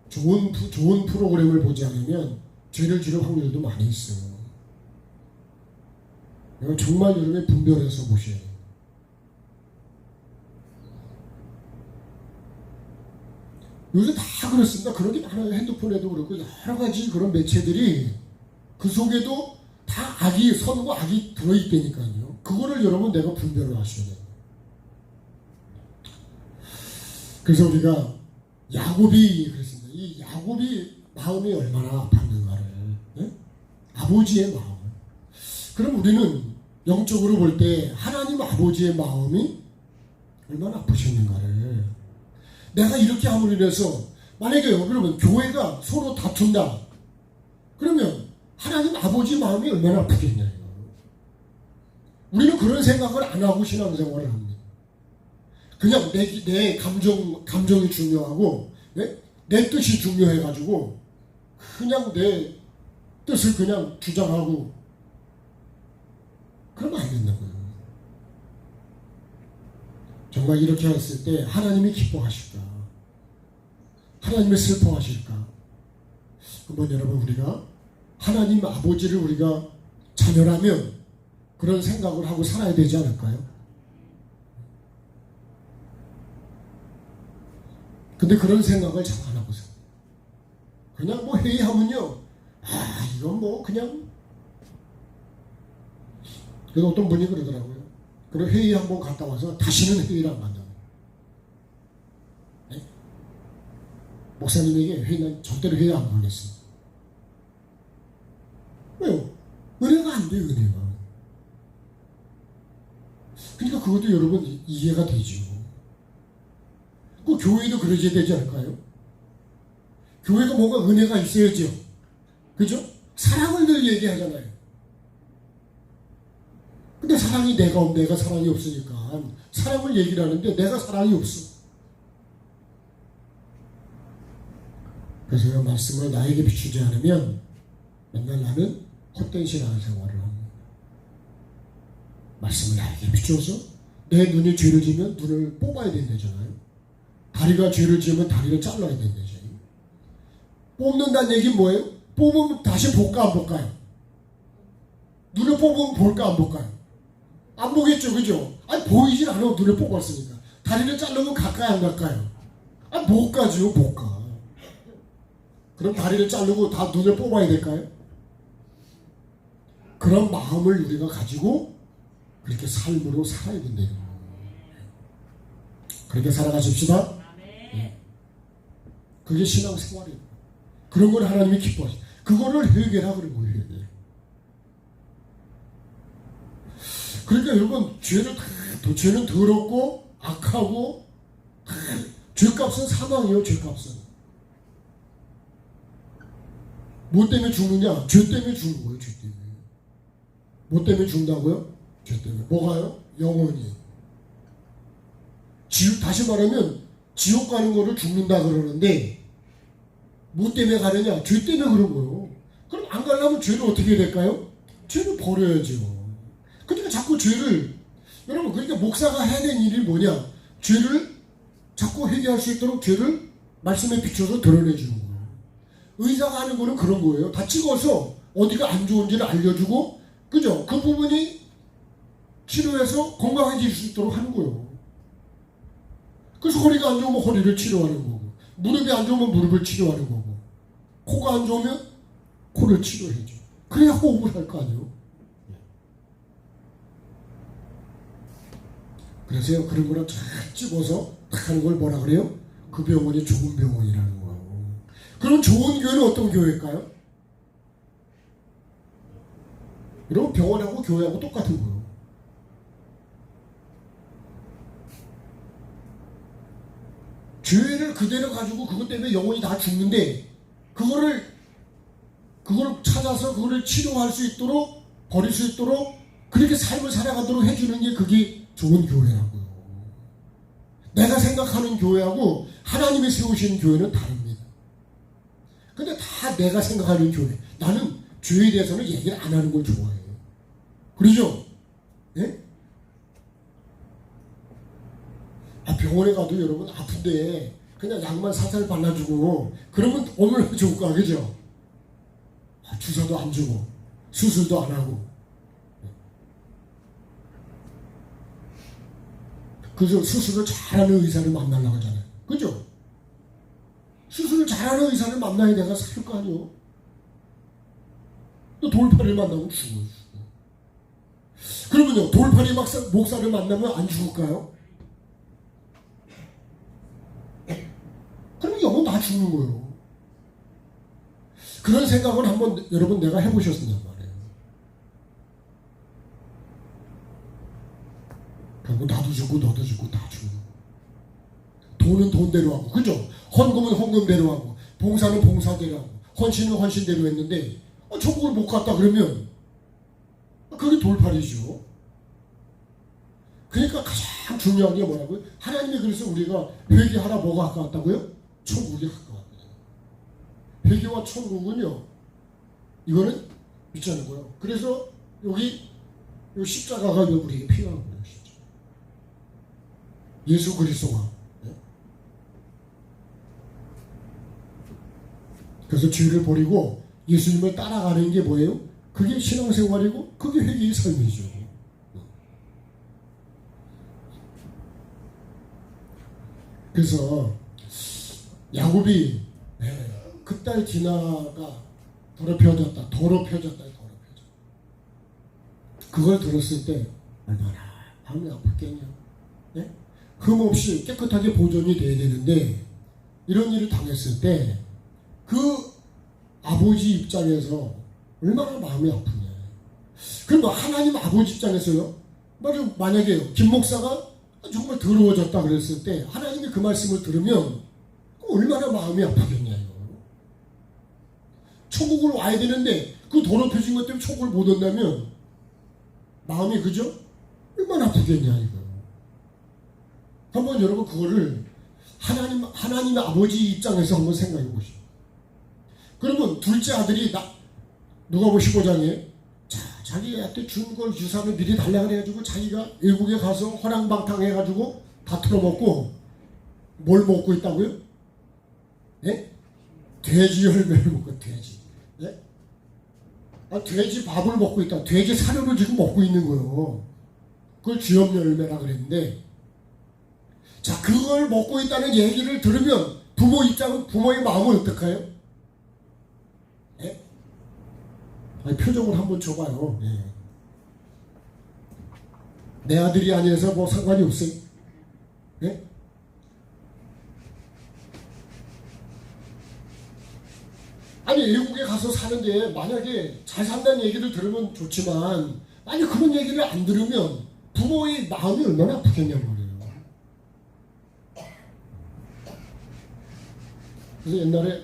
좋은 프로그램을 보지 않으면 죄를 지을 확률도 많이 있어요. 이거 정말 여러분이 분별해서 보셔야 돼요. 요새 다 그렇습니다. 그런 게 많아요. 핸드폰에도 그렇고 여러 가지 그런 매체들이 그 속에도 다 선과 악이 들어있다니까요. 그거를 여러분 내가 분별을 하셔야 돼요. 그래서 우리가 야곱이 그랬습니다. 이 야곱이 마음이 얼마나 아팠는가를, 네? 아버지의 마음. 그럼 우리는 영적으로 볼 때 하나님 아버지의 마음이 얼마나 아프셨는가를 내가 이렇게 함으로 인해서 만약에 그러면 교회가 서로 다툰다. 그러면 하나님 아버지 마음이 얼마나 아프겠냐. 우리는 그런 생각을 안 하고 신앙생활을 합니다. 그냥 내 감정이 중요하고 내 뜻이 중요해가지고 그냥 내 뜻을 그냥 주장하고 그러면 안 된다고요. 정말 이렇게 했을 때 하나님이 기뻐하실까? 하나님이 슬퍼하실까? 한번 여러분 우리가 하나님 아버지를 우리가 자녀라면 그런 생각을 하고 살아야 되지 않을까요? 근데 그런 생각을 잘 안 하고 있어요. 그냥 뭐 회의하면요. 이건 뭐 그냥. 그래서 어떤 분이 그러더라고요. 그리고 회의 한번 갔다 와서 다시는 회의를 안 간다고. 네? 목사님에게 회의는 절대로 회의 안 가겠어요. 왜요? 은혜가 안 돼요, 은혜가. 그러니까 그것도 여러분 이해가 되죠. 그 교회도 그러셔야 되지 않을까요? 교회가 뭔가 은혜가 있어야죠. 그죠? 사랑을 늘 얘기하잖아요. 근데 사랑이 내가 사랑이 없으니까 사랑을 얘기를 하는데 내가 사랑이 없어. 그래서 말씀을 나에게 비추지 않으면 맨날 나는 헛된 신앙생활을 합니다. 말씀을 나에게 비추어서 내 눈이 죄를 지면 눈을 뽑아야 된다잖아요. 다리가 죄를 지으면 다리를 잘라야 된다잖아요. 뽑는다는 얘기는 뭐예요? 뽑으면 다시 볼까 안 볼까요? 눈을 뽑으면 볼까 안 볼까요? 안 보겠죠, 그죠? 아니 보이질 않아. 눈을 뽑았으니까. 다리를 자르면 가까이 안 갈까요? 못 가지요, 못 가. 그럼 다리를 자르고 다 눈을 뽑아야 될까요? 그런 마음을 우리가 가지고 그렇게 삶으로 살아야 된다는 거예요. 그렇게 살아가십시다. 네. 그게 신앙생활이에요. 그런 걸 하나님이 기뻐하시죠. 그거를 해결하라고 그런 거예요. 그러니까 여러분 죄는 더럽고 악하고 죄값은 사망이에요. 죄값은 뭐 때문에 죽느냐? 죄 때문에 죽는 거예요. 죄 때문에. 뭐 때문에 죽는다고요? 죄 때문에. 뭐가요? 영원히. 다시 말하면 지옥 가는 거를 죽는다 그러는데 뭐 때문에 가느냐? 죄 때문에 그런 거예요. 그럼 안 가려면 죄를 어떻게 해야 될까요? 죄를 버려야죠. 그러니까 자꾸 죄를, 여러분, 그러니까 목사가 해야 되는 일이 뭐냐? 죄를 자꾸 회개할 수 있도록 죄를 말씀에 비춰서 드러내주는 거예요. 의사가 하는 거는 그런 거예요. 다 찍어서 어디가 안 좋은지를 알려주고, 그죠? 그 부분이 치료해서 건강해질 수 있도록 하는 거예요. 그래서 허리가 안 좋으면 허리를 치료하는 거고, 무릎이 안 좋으면 무릎을 치료하는 거고, 코가 안 좋으면 코를 치료해줘. 그래야 호흡을 할 거 아니에요. 그래서 그런 거랑 잘 집어서 딱 하는 걸 뭐라 그래요? 그 병원이 좋은 병원이라는 거예요. 그럼 좋은 교회는 어떤 교회일까요? 여러분, 병원하고 교회하고 똑같은 거예요. 죄를 그대로 가지고 그것 때문에 영혼이 다 죽는데 그거를 찾아서 그거를 치료할 수 있도록, 버릴 수 있도록 그렇게 삶을 살아가도록 해주는 게 그게 좋은 교회라고요. 내가 생각하는 교회하고 하나님이 세우신 교회는 다릅니다. 근데 다 내가 생각하는 교회, 나는 죄에 대해서는 얘기를 안 하는 걸 좋아해요. 그러죠? 예? 병원에 가도 여러분 아픈데 그냥 약만 살살 발라주고 그러면 얼마나 좋을까, 그죠? 주사도 안 주고 수술도 안 하고. 그래서 수술을 잘하는 의사를 만나려고 하잖아요. 그죠? 수술을 잘하는 의사를 만나야 내가 살 거 아니에요. 또 돌팔이를 만나면 죽어요. 그러면요, 돌팔이 목사를 만나면 안 죽을까요? 그러면 영혼 다 죽는 거예요. 그런 생각은 한번 여러분 내가 해보셨느냐 말이에요. 결국 나도 죽고 너도 죽고 다 죽고. 돈은 돈대로 하고, 그죠? 헌금은 헌금대로 하고, 봉사는 봉사대로 하고, 헌신은 헌신대로 했는데 천국을 못 갔다 그러면 그게 돌팔이죠. 그러니까 가장 중요한 게 뭐라고요? 하나님이 그래서 우리가 회개하라 뭐가 가까웠다고요? 천국이 가까웠대요. 회개와 천국은요, 이거는 있자는 거예요. 그래서 여기 십자가가 우리에게 필요한 거예요. 십자가. 예수 그리스도가. 그래서 죄를 버리고 예수님을 따라가는 게 뭐예요? 그게 신앙생활이고 그게 회개의 삶이죠. 그래서 야곱이 그딸 디나가 더럽혀졌다. 그걸 들었을 때 얼마나 마음이 아팠겠냐. 네? 흠없이 깨끗하게 보존이 돼야 되는데 이런 일을 당했을 때 그 아버지 입장에서 얼마나 마음이 아프냐. 그럼 하나님 아버지 입장에서요, 만약에 김 목사가 정말 더러워졌다 그랬을 때 하나님이 그 말씀을 들으면 얼마나 마음이 아프겠냐요. 천국을 와야 되는데 그 더럽혀진 것 때문에 천국을 못 온다면 마음이, 그죠? 얼마나 아프겠냐 이거. 한번 여러분 그거를 하나님의 아버지 입장에서 한번 생각해 보시죠. 그러면 둘째 아들이 누가복음 15장에 자기한테 준 걸 유산을 미리 달라 그래가지고 자기가 외국에 가서 허랑방탕 해가지고 다 털어먹고 뭘 먹고 있다고요? 예? 돼지 열매를 먹고, 돼지. 예? 돼지 밥을 먹고 있다. 돼지 사료를 지금 먹고 있는 거예요. 그걸 쥐염 열매라 그랬는데, 자, 그걸 먹고 있다는 얘기를 들으면 부모 입장은, 부모의 마음은 어떨까요? 예? 표정을 한번 줘봐요. 예. 내 아들이 아니어서 뭐 상관이 없어요. 예? 아니, 외국에 가서 사는데 만약에 잘 산다는 얘기를 들으면 좋지만 만약 그런 얘기를 안 들으면 부모의 마음이 얼마나 아프겠냐 말이에요. 그래서 옛날에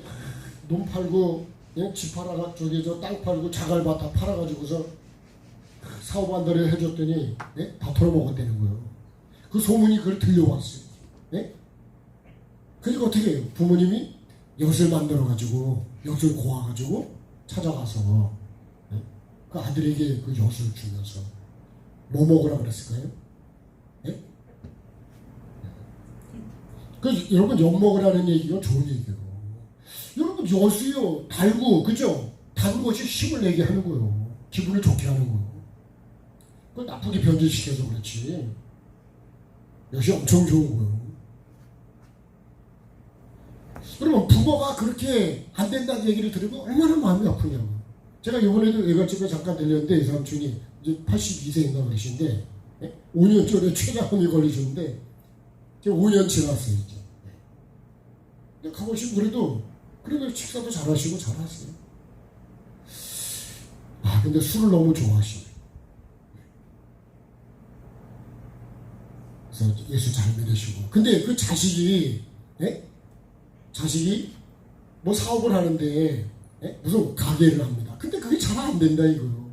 논 팔고 집 팔아가 저기 땅 팔고 자갈밭 다 팔아가지고서 사업한다를 해줬더니 다 털어먹었다는 거예요. 그 소문이 그걸 들려왔어요. 그러니까 어떻게 해요? 부모님이 엿을 만들어가지고 엿을 고아가지고 찾아가서 그 아들에게 그 엿을 주면서 뭐 먹으라 그랬을까요? 여러분 엿먹으라는 얘기가 좋은 얘기예요. 여러분 여수요 달고 그죠? 단 것이 힘을 내게 하는 거예요. 기분을 좋게 하는 거예요. 그걸 나쁘게 변질시켜서 그렇지. 엿이 엄청 좋은 거예요. 여러분 부모가 그렇게 안 된다는 얘기를 들으면 얼마나 마음이 아프냐고. 제가 이번에도 외갓집에 잠깐 들렸는데 이 삼촌이 이제 82세인가 그러신데 5년 전에 췌장암이 걸리셨는데 이제 5년 지났어요 이제. 근데 가보시면 그래도 식사도 잘하시고 잘하세요. 근데 술을 너무 좋아하시네. 그래서 예수 잘 믿으시고. 근데 그 자식이 뭐 사업을 하는데 무슨 가게를 합니다. 근데 그게 잘 안 된다 이거요.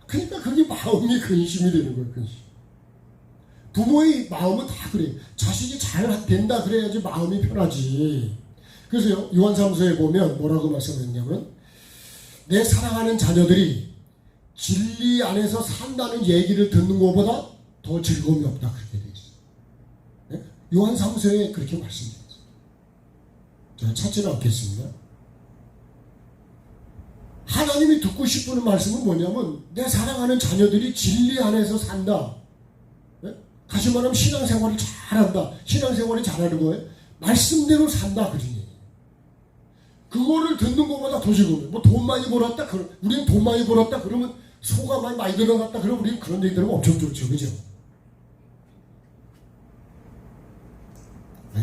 그러니까 그게 마음이 근심이 되는 거예요. 근심. 부모의 마음은 다 그래요. 자식이 잘 된다 그래야지 마음이 편하지. 그래서 요한사무소에 보면 뭐라고 말씀했냐면 내 사랑하는 자녀들이 진리 안에서 산다는 얘기를 듣는 것보다 더 즐거움이 없다 그렇게 돼 있어요. 요한사무소에 그렇게 말씀드렸어요. 제가 찾지는 않겠습니다. 하나님이 듣고 싶은 말씀은 뭐냐면 내 사랑하는 자녀들이 진리 안에서 산다. 다시 말하면 신앙생활을 잘한다. 신앙생활이 잘하는 거예요. 말씀대로 산다 그런 얘기예요. 그거를 듣는 것보다 더 즐거워요. 뭐 돈 많이 벌었다. 우리는 돈 많이 벌었다. 그러면 소가 많이 들어갔다. 그러면 우리는 그런 얘기 들으면 엄청 좋죠. 그죠?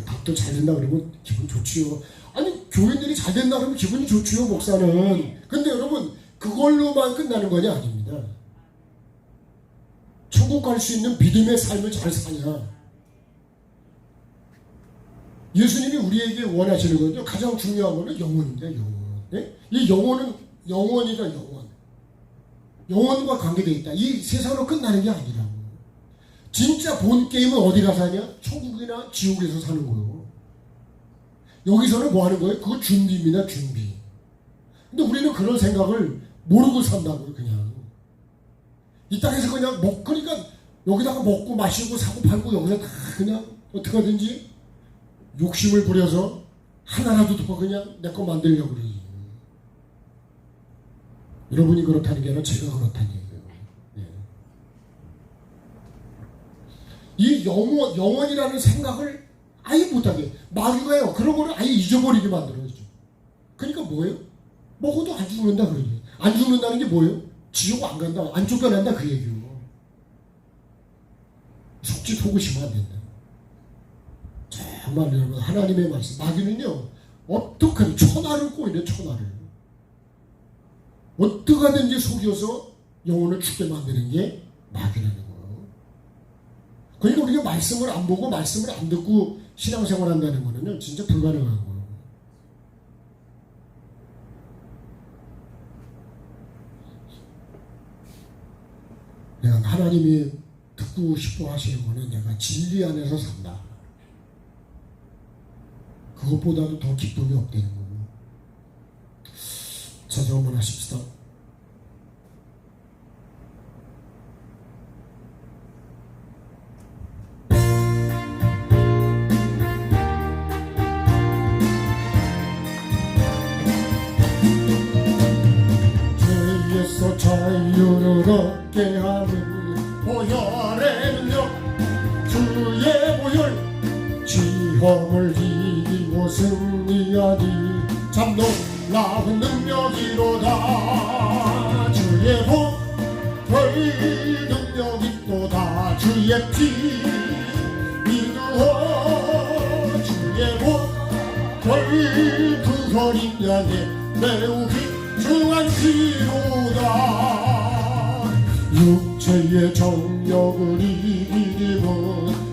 밥도 잘 된다 그러면 기분 좋지요. 아니 교인들이 잘 된다 그러면 기분이 좋지요. 목사는. 근데 여러분 그걸로만 끝나는 것이 아닙니다. 천국 갈 수 있는 믿음의 삶을 잘 사냐. 예수님이 우리에게 원하시는 건요. 가장 중요한 거는 영혼입니다. 영혼. 이 영혼은 영원이다. 영원. 영혼과 관계되어 있다. 이 세상으로 끝나는 게 아니라고. 진짜 본 게임은 어디 가서 하냐? 천국이나 지옥에서 사는 거예요. 여기서는 뭐 하는 거예요? 그거 준비입니다. 준비. 근데 우리는 그런 생각을 모르고 산다고요. 그냥. 이 땅에서 그냥 그러니까 여기다가 먹고 마시고 사고 팔고 여기서 다 그냥 어떻게 하든지 욕심을 부려서 하나라도 더 그냥 내 거 만들려고 그러지. 여러분이 그렇다는 게 아니라 제가 그렇다는 얘기예요. 이 영원이라는 생각을 아예 못하게 마귀가요. 그런 거를 아예 잊어버리게 만들어야죠. 그러니까 뭐예요? 먹어도 안 죽는다 그러지. 안 죽는다는 게 뭐예요? 지옥 안 간다, 안 쫓겨난다 그 얘기예요. 속으시면 안 된다. 정말 여러분 하나님의 말씀. 마귀는요 어떻게든 천하를 꼬이네. 천하를 어떻게 하든지 속여서 영혼을 죽게 만드는 게 마귀라는 거예요. 그러니까 우리가 말씀을 안 보고 말씀을 안 듣고 신앙생활 한다는 거는 진짜 불가능한 거예요. 내가 하나님이 듣고 싶어 하시는 거는 내가 진리 안에서 산다. 그것보다도 더 기쁨이 없다는 거예요. 자주 한번 하십시다. 죄에서 자유를 얻게 하는 보혈의 능력, 주의 보혈, 시험을 이기고 승리하니 참 놀라운 능력이로다. 주의 보혈 능력이 또다. 주의 피 믿으오. 주의 보혈 그 어린 양의 매우 귀중한 피로다. 육체의 정욕을 이기는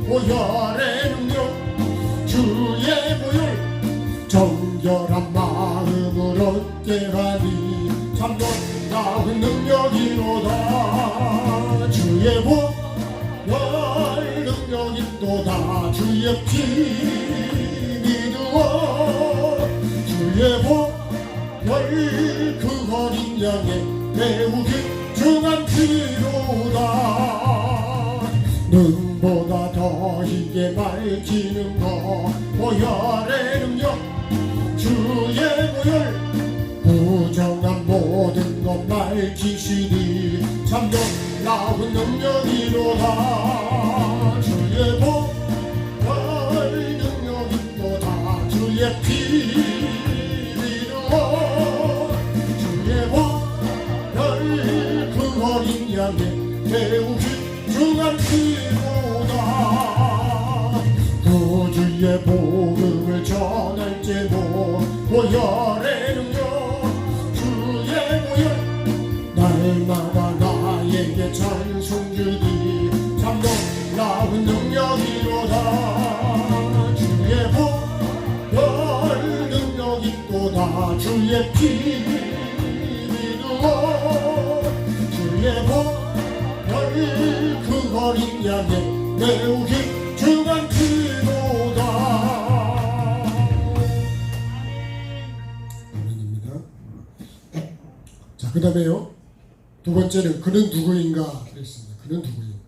보혈의 능력, 주의 보혈, 정결한 마음을 얻게 하니 참 놀라운 능력이로다. 주의 보혈 능력이 또다. 주의 피 믿으오. 주의 보혈 그 어린 양의 매우 귀중한 피로다. 눈보다 더 희게 밝히는 것 보혈의 능력 주의 보혈 부정한 모든 것 밝히시니 참 놀라운 능력이로다 주의 보혈 능력이로다 주의 피로 주의 보혈 그 어린 양의 매우 귀중한 피로다 구주의 복음을 전할 제목 보혈의 능력 주의 보혈 날마다 나에게 찬송 주니 참 놀라운 능력이로다 주의 보혈 능력이 또다 주의 피로 주의 보혈 그 어린 양의 매우 귀중한 피로다. 아멘입니다. 자, 그 다음에요 두 번째는 그는 누구인가 그랬습니다. 그는 누구인가.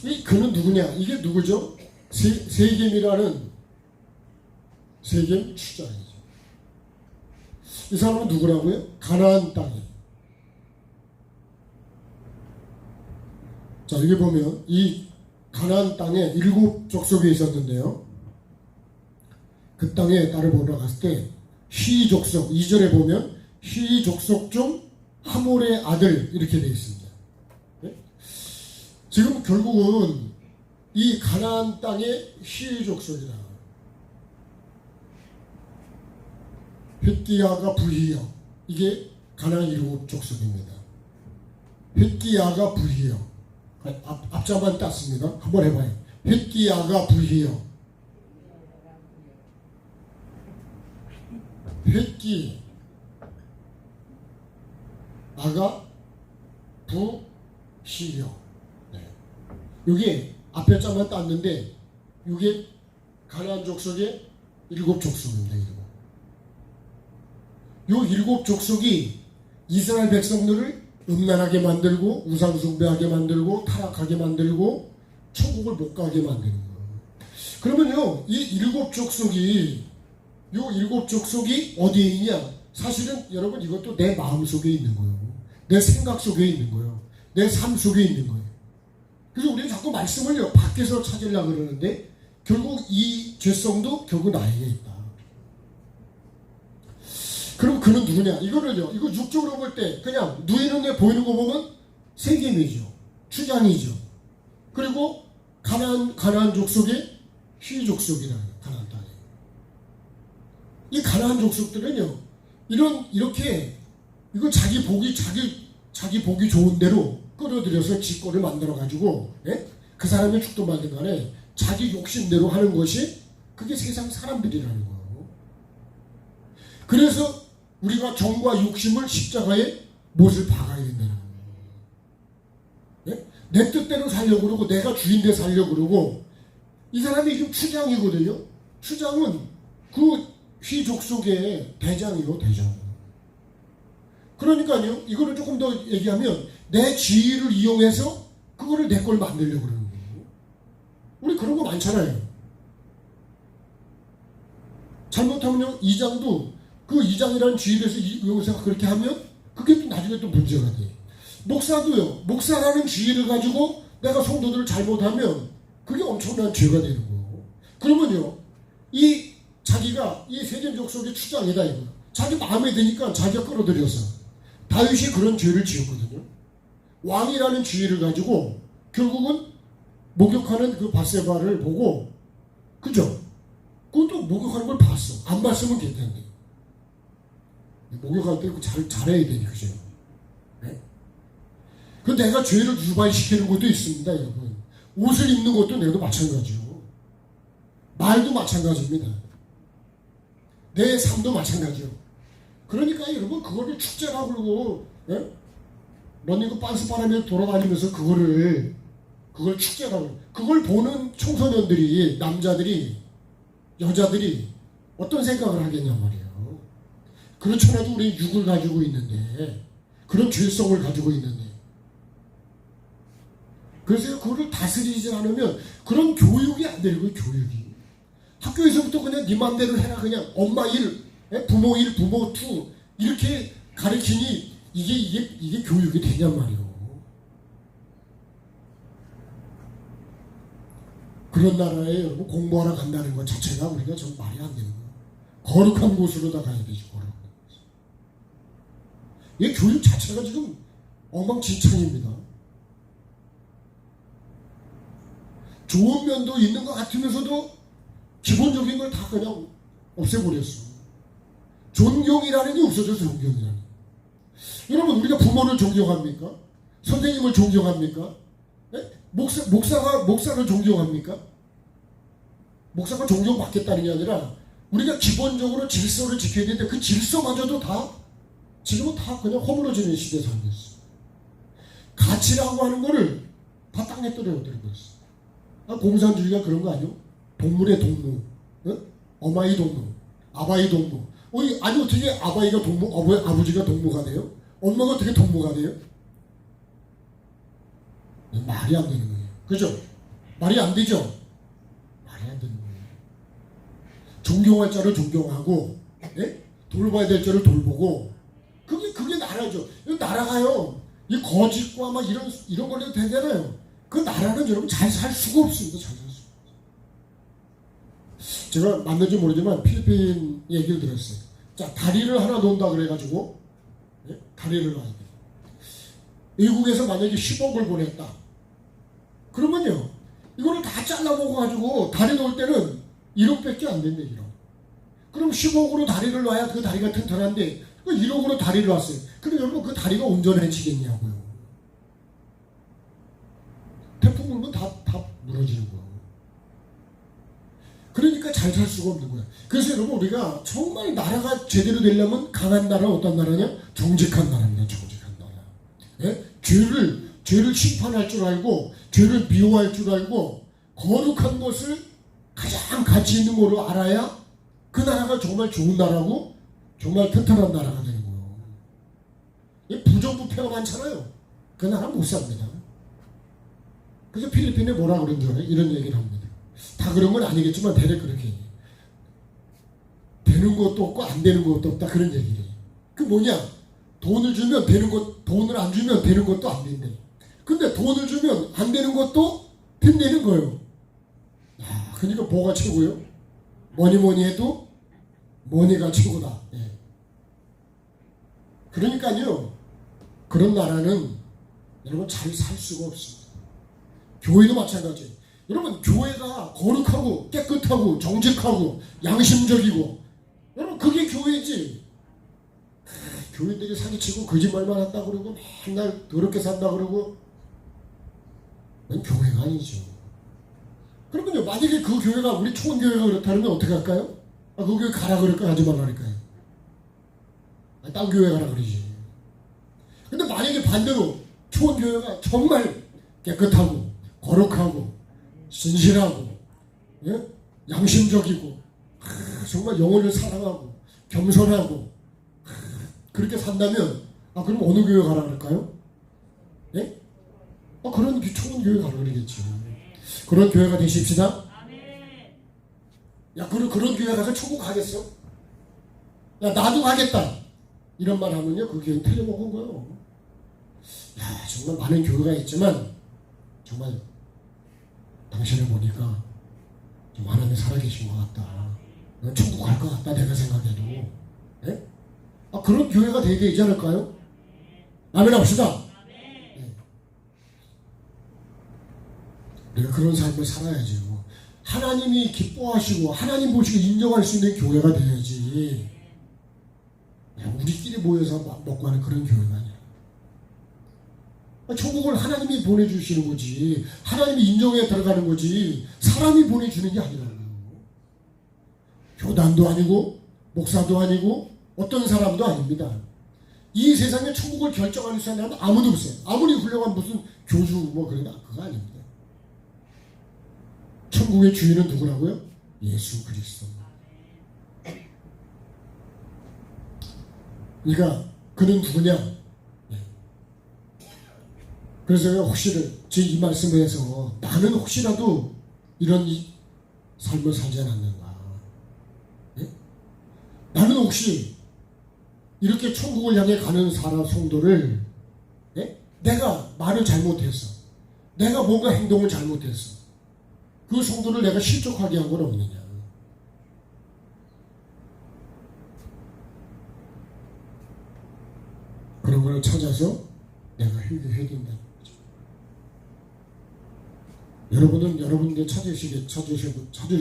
이 그는 누구냐, 이게 누구죠? 세겜이라는 세겜 추장이죠. 이 사람은 누구라고요? 가나안 땅에. 자, 여기 보면 이 가나안 땅에 7 족속이 있었는데요. 그 땅에 딸을 보러 갔을 때 히 족속, 2절에 보면 히 족속 중 하몰의 아들 이렇게 되어 있습니다. 네? 지금 결국은 이 가나안 땅의 히 족속이다. 휘띠아가 부히여, 이게 가나안 7 족속입니다. 휘띠아가 부히여, 앞자만 땄습니다. 한번 해봐요. 휘띠아가 부히여, 휘띠 아가 부히여. 네. 여기 앞에 자만 땄는데 이게 가나안 족속의 7 족속입니다. 요 7 족속이 이스라엘 백성들을 음란하게 만들고 우상숭배하게 만들고 타락하게 만들고 천국을 못 가게 만드는 거예요. 그러면요 이 7 족속이 요 7 족속이 어디에 있냐? 사실은 여러분 이것도 내 마음 속에 있는 거예요. 내 생각 속에 있는 거예요. 내 삶 속에 있는 거예요. 그래서 우리는 자꾸 말씀을요 밖에서 찾으려고 그러는데 결국 이 죄성도 결국 나에게 있다. 그럼 그는 누구냐? 이거를요, 이거 육적으로 볼 때 그냥 눈에 보이는 거 보면 세겜이죠. 추장이죠. 그리고 가나안 족속의 히 족속이라는 가나안 땅에. 이 가나안 족속들은요, 이렇게 이거 자기 보기 좋은 대로 끌어들여서 지권을 만들어 가지고, 예? 그 사람의 죽든 말든 간에 자기 욕심대로 하는 것이 그게 세상 사람들이라는 거예요. 그래서 우리가 정과 욕심을 십자가에 못을 박아야 된다는 거예요. 네? 내 뜻대로 살려고 그러고 내가 주인대 살려고 그러고. 이 사람이 지금 추장이거든요. 추장은 그 휘족속의 대장이요, 대장. 그러니까요, 이거를 조금 더 얘기하면 내 지위를 이용해서 그거를 내 걸 만들려고 그러는 거예요. 우리 그런 거 많잖아요. 잘못하면요, 이장도 그 이장이라는 지위에서 이용해서 그렇게 하면 그게 또 나중에 또 문제가 돼. 목사도요, 목사라는 지위를 가지고 내가 성도들을 잘못하면 그게 엄청난 죄가 되는 거고. 그러면요, 이 자기가 이 세겜 족속의 추장이다 이거. 자기 마음에 드니까 자기가 끌어들여서 다윗이 그런 죄를 지었거든요. 왕이라는 지위를 가지고 결국은 목욕하는 그 밧세바를 보고, 그죠? 그것도 목욕하는 걸 봤어. 안 봤으면 괜찮은데. 목욕할 때 잘해야 되니, 그죠? 네? 그 내가 죄를 유발시키는 것도 있습니다, 여러분. 옷을 입는 것도 내도 마찬가지고, 말도 마찬가지입니다. 내 삶도 마찬가지요. 그러니까 여러분, 그거를 축제라고 그러고, 예? 런닝구 빤스바람에 돌아다니면서 그걸 축제라고, 그걸 보는 청소년들이, 남자들이, 여자들이 어떤 생각을 하겠냐 말이에요. 그렇잖아도 우리 육을 가지고 있는데, 그런 죄성을 가지고 있는데, 그래서 그거를 다스리지 않으면 그런 교육이 안 되는 거예요. 교육이. 학교에서부터 그냥 네 맘대로 해라. 그냥 엄마 일, 부모 일, 부모 투 이렇게 가르치니 이게 교육이 되냔 말이에요. 그런 나라에 여러분 공부하러 간다는 것 자체가 우리가 좀 말이 안 되는 거예요. 거룩한 곳으로 다 가야 되지. 거룩한 곳. 이 교육 자체가 지금 엉망진창입니다. 좋은 면도 있는 것 같으면서도 기본적인 걸 다 그냥 없애버렸어. 존경이라는 게 없어져서 존경이라는. 여러분 우리가 부모를 존경합니까? 선생님을 존경합니까? 네? 목사를 존경합니까? 목사가 존경받겠다는 게 아니라 우리가 기본적으로 질서를 지켜야 되는데 그 질서마저도 다 지금은 다 그냥 허물어지는 시대에 살고 있어. 가치라고 하는 거를 다 땅에 떨어뜨리고 있어. 공산주의가 그런 거 아니요? 동물의 동무, 어마이 동무, 아바이 동무. 아니 어떻게 아바이가 동무, 아버지가 동무가 돼요? 엄마가 어떻게 동무가 돼요? 말이 안 되는 거예요. 그죠? 말이 안 되죠? 말이 안 되는 거예요. 존경할 자를 존경하고, 돌봐야 될 자를 돌보고, 그게 나라죠. 이 나라가요. 이 거짓과 막 이런 걸로 되잖아요. 그 나라는 여러분 잘 살 수가 없습니다. 잘 살 수가 없어요. 제가 맞는지 모르지만 필리핀 얘기를 들었어요. 자, 다리를 하나 놓는다 그래가지고, 다리를 놔야 돼요. 미국에서 만약에 10억을 보냈다. 그러면요, 이거를 다 잘라먹어가지고 다리 놓을 때는 1억밖에 안 된대, 1억. 그럼 10억으로 다리를 놔야 그 다리가 튼튼한데, 1억으로 다리를 놨어요. 근데 여러분 그 다리가 운전해지겠냐고요. 태풍 불면 다 무너지는 거예요. 그러니까 잘 살 수가 없는 거야. 그래서 여러분 우리가 정말 나라가 제대로 되려면 강한 나라는 어떤 나라냐? 정직한 나라입니다. 정직한 나라. 죄를 심판할 줄 알고 죄를 미워할 줄 알고 거룩한 것을 가장 가치 있는 거로 알아야 그 나라가 정말 좋은 나라고 정말 튼튼한 나라가 되는 거예요. 부정부패가 많잖아요. 그 나라 못 삽니다. 그래서 필리핀에 뭐라 그런 줄 알아요? 이런 얘기를 합니다. 다 그런 건 아니겠지만 대략 그렇게 얘기해요. 되는 것도 없고 안 되는 것도 없다 그런 얘기를 해요. 그 뭐냐? 돈을 주면 되는 것, 돈을 안 주면 되는 것도 안 된대. 근데 돈을 주면 안 되는 것도 된다는 거예요. 그러니까 뭐가 최고예요? 뭐니 해도 머니가 최고다. 그러니까요, 그런 나라는 여러분 잘 살 수가 없습니다. 교회도 마찬가지예요. 여러분 교회가 거룩하고 깨끗하고 정직하고 양심적이고 여러분 그게 교회지. 교인들이 사기치고 거짓말만 한다 그러고 맨날 더럽게 산다 그러고 그건 교회가 아니죠. 그러면요 만약에 그 교회가 우리 초원교회가 그렇다면 어떻게 할까요? 그 교회 가라 그럴까요? 하지 말라 그럴까요? 딴 교회 가라 그러지. 근데 만약에 반대로 초원교회가 정말 깨끗하고 거룩하고 신실하고 양심적이고 정말 영혼을 사랑하고 겸손하고 그렇게 산다면 그럼 어느 교회 가라 그럴까요? 그런 초원교회 가라 그러겠지. 그런 교회가 되십시다. 야 그런 교회 가서 천국 가겠어? 야 나도 가겠다. 이런 말 하면요 그 교회는 틀려먹은 거예요. 야 정말 많은 교회가 있지만 정말 당신을 보니까 좀 하나님이 살아계신 것 같다. 넌 천국 갈 것 같다 내가 생각해도. 그런 교회가 되지 않을까요? 아멘 합시다. 우리가 그런 삶을 살아야죠. 하나님이 기뻐하시고 하나님 보시고 인정할 수 있는 교회가 되어야지. 우리끼리 모여서 먹고 하는 그런 교회가 아니야. 천국을 하나님이 보내주시는 거지. 하나님이 인정해 들어가는 거지. 사람이 보내주는 게 아니라는 거예요. 교단도 아니고 목사도 아니고 어떤 사람도 아닙니다. 이 세상에 천국을 결정하는 사람은 아무도 없어요. 아무리 훌륭한 무슨 교주 그러나 그거 아닙니다. 천국의 주인은 누구라고요? 예수 그리스도. 그러니까 그는 누구냐? 그래서 혹시 제 이 말씀에서 나는 혹시라도 이런 삶을 살지 않았는가? 예? 나는 혹시 이렇게 천국을 향해 가는 사람 성도를 예? 내가 말을 잘못했어. 내가 뭔가 행동을 잘못했어. 그 성도를 내가 실족하게 한 건 없느냐? 그런 걸 찾아서 내가 회개해야 된다는 거죠. 여러분은 여러분들 찾으실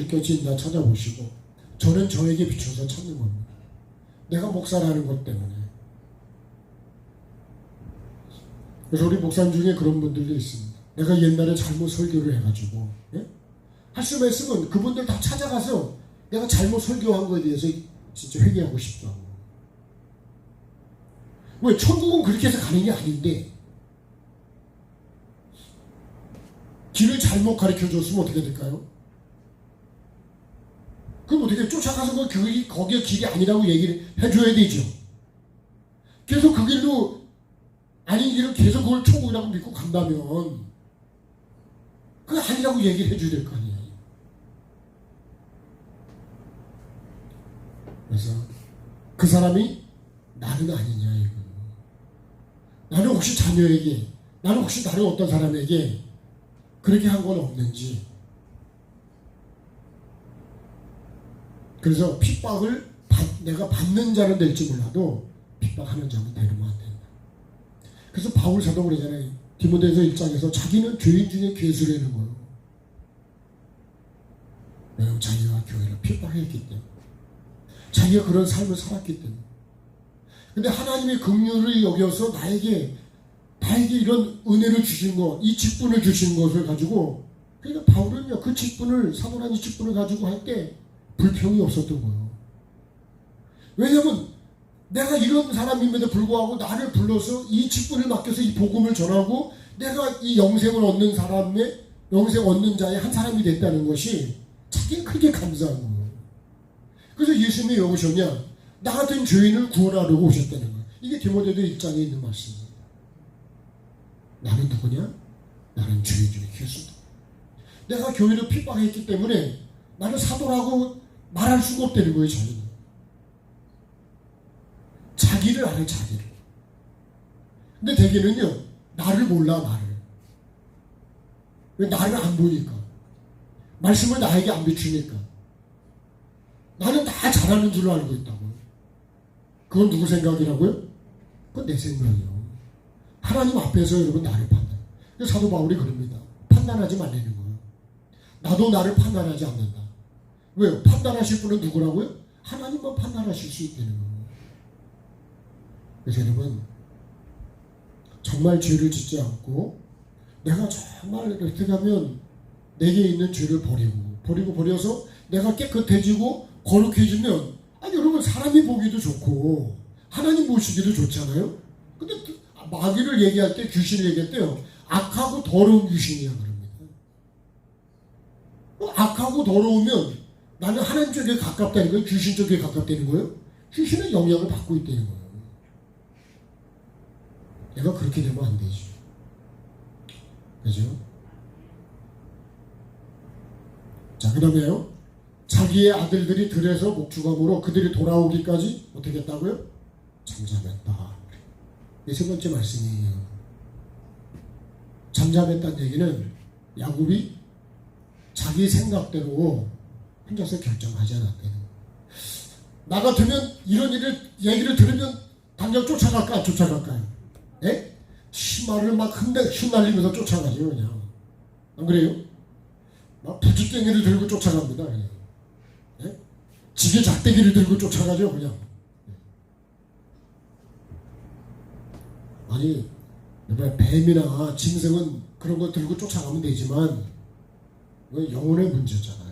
것이 있나 찾아보시고, 저는 저에게 비춰서 찾는 겁니다. 내가 목사라는 것 때문에. 그래서 우리 목사님 중에 그런 분들도 있습니다. 내가 옛날에 잘못 설교를 해가지고, 예? 할수 말씀은 그분들 다 찾아가서 내가 잘못 설교한 거에 대해서 진짜 회개하고 싶다. 왜? 천국은 그렇게 해서 가는 게 아닌데, 길을 잘못 가르쳐 줬으면 어떻게 될까요? 그럼 어떻게 쫓아가서 거기가 길이 아니라고 얘기를 해줘야 되죠. 계속 그 길로 아닌 길을 계속 그걸 천국이라고 믿고 간다면 그게 아니라고 얘기를 해줘야 될 거 아니에요. 그래서 그 사람이 나는 아니냐 이거. 나는 혹시 자녀에게, 나는 혹시 다른 어떤 사람에게 그렇게 한 건 없는지. 그래서 핍박을 내가 받는 자는 될지 몰라도 핍박하는 자는 되면 안 된다. 그래서 바울 사도 그러잖아요. 디모데서 1장에서 자기는 죄인 중에 괴수라는 거예요. 왜냐하면 자기가 교회를 핍박했기 때문에, 자기가 그런 삶을 살았기 때문에. 근데 하나님의 긍휼을 여겨서 나에게 이런 은혜를 주신 것, 이 직분을 주신 것을 가지고, 그러니까 바울은요, 그 직분을, 사도라는 직분을 가지고 할 때 불평이 없었던 거예요. 왜냐하면 내가 이런 사람임에도 불구하고 나를 불러서 이 직분을 맡겨서 이 복음을 전하고 내가 이 영생을 얻는 사람의, 영생 얻는 자의 한 사람이 됐다는 것이 자기는 크게 감사한 거예요. 그래서 예수님이 왜 오셨냐? 나 같은 죄인을 구원하려고 오셨다는 거예요. 이게 디모데도 1장에 있는 말씀입니다. 나는 누구냐? 나는 죄인 중에 괴수다. 내가 교회를 핍박했기 때문에 나는 사도라고 말할 수가 없다는 거예요. 저는 자기를 알아요. 자기를. 근데 대개는요, 나를 몰라. 나를. 왜? 나를 안 보니까. 말씀을 나에게 안 비추니까. 나는 다 잘하는 줄로 알고 있다고요. 그건 누구 생각이라고요? 그건 내 생각이에요. 하나님 앞에서 여러분 나를 판단. 사도 바울이 그럽니다. 판단하지 말라는 거예요. 나도 나를 판단하지 않는다. 왜요? 판단하실 분은 누구라고요? 하나님만 판단하실 수 있다는 거예요. 그래서 여러분, 정말 죄를 짓지 않고 내가 정말 어떻게 하면 내게 있는 죄를 버려서 내가 깨끗해지고 거룩해지면, 아니 여러분, 사람이 보기도 좋고 하나님 보시기도 좋잖아요. 근데 마귀를 얘기할 때, 귀신을 얘기할 때요, 악하고 더러운 귀신이야 그럽니다. 악하고 더러우면 나는 하나님 쪽에 가깝다는 거예요? 귀신 쪽에 가깝다는 거예요? 귀신은 영향을 받고 있다는 거예요. 내가 그렇게 되면 안 되죠. 그죠? 자, 그 다음에요, 자기의 아들들이 들에서 목축함으로 그들이 돌아오기까지 어떻게 했다고요? 잠잠했다. 이 세 번째 말씀이에요. 잠잠했다는 얘기는 야곱이 자기 생각대로 혼자서 결정하지 않았다는 거예요. 나 같으면 이런 얘기를 들으면 당장 쫓아갈까 안 쫓아갈까요? 예? 치마를 막 흩날리면서 쫓아가죠. 그냥. 안 그래요? 막 부지깽이를 들고 쫓아갑니다. 그냥. 예? 지게 작대기를 들고 쫓아가죠. 그냥. 아니, 뱀이나 짐승은 그런 거 들고 쫓아가면 되지만 그건 영혼의 문제잖아요.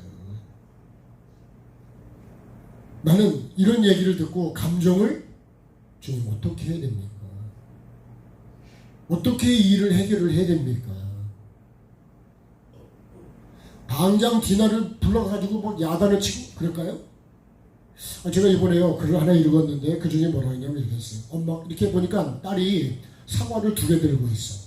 나는 이런 얘기를 듣고 감정을, 주님 어떻게 해야 됩니까? 어떻게 이 일을 해결을 해야 됩니까? 당장 디나를 불러가지고 뭐 야단을 치고 그럴까요? 제가 이번에요, 글을 하나 읽었는데 그 중에 뭐라 했냐면 이렇게 했어요. 엄마, 이렇게 보니까 딸이 사과를 2개 들고 있어.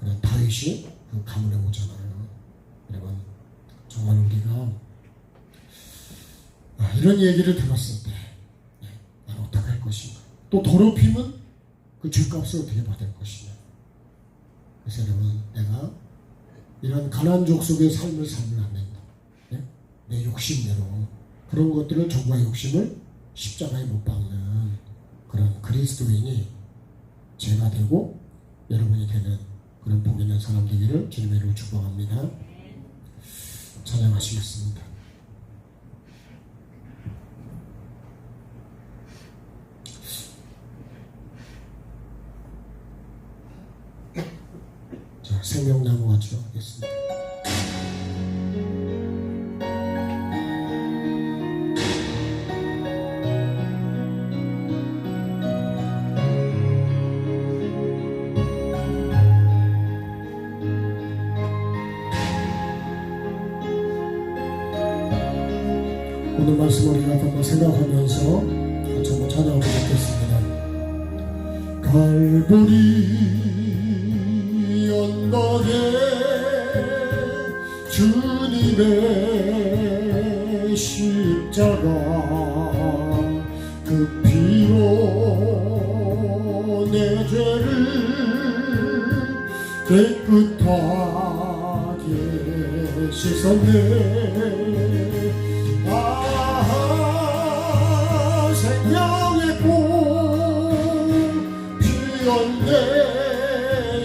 그런 다윗이 그 가문에 오잖아요. 여러분, 정말 우리가 이런 얘기를 들었을 때 난 어떻게 할 것인가, 또 더럽히면 그 죄값을 어떻게 받을 것이냐. 그래서 여러분, 내가 이런 가난한 족속의 삶을 살면 안 된다. 내 욕심대로 그런 것들을 종과 욕심을 십자가에 못 박는 그런 그리스도인이 제가 되고 여러분이 되는 그런 복 있는 사람 되기를 주님의 이름으로 축복합니다. 찬양하시겠습니다. 자, 생명나무 같이 하겠습니다. 오늘 말씀 우리가 한번 생각하면서 같이 한번 찬양하고 뵙겠습니다. 갈보리 언덕에 주님의 십자가 그 피로 내 죄를 깨끗하게 씻었네. 생명의 꽃 피었네.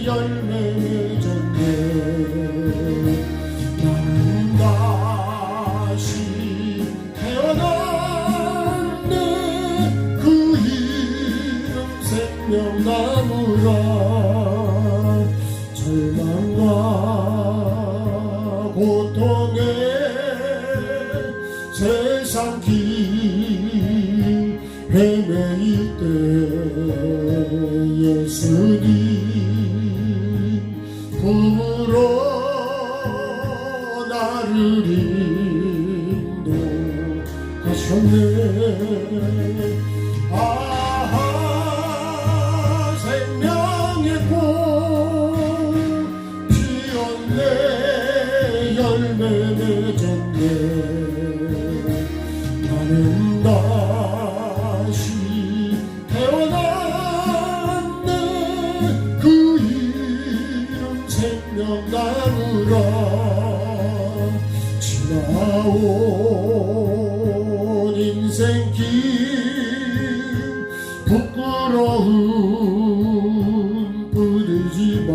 열매 맺었네. 나는 다시 태어났네. 그 이름 생명나무라. 절망과 고통에 세상 길 헤매일 때 예수님 품으로 나를 인도하셨네. 아하, 생명의 꽃 피었네. 열매 맺었네. 나는 다시 태어났네. 그 이름 생명나무라. 지나온 인생길 부끄러운 뿐이지만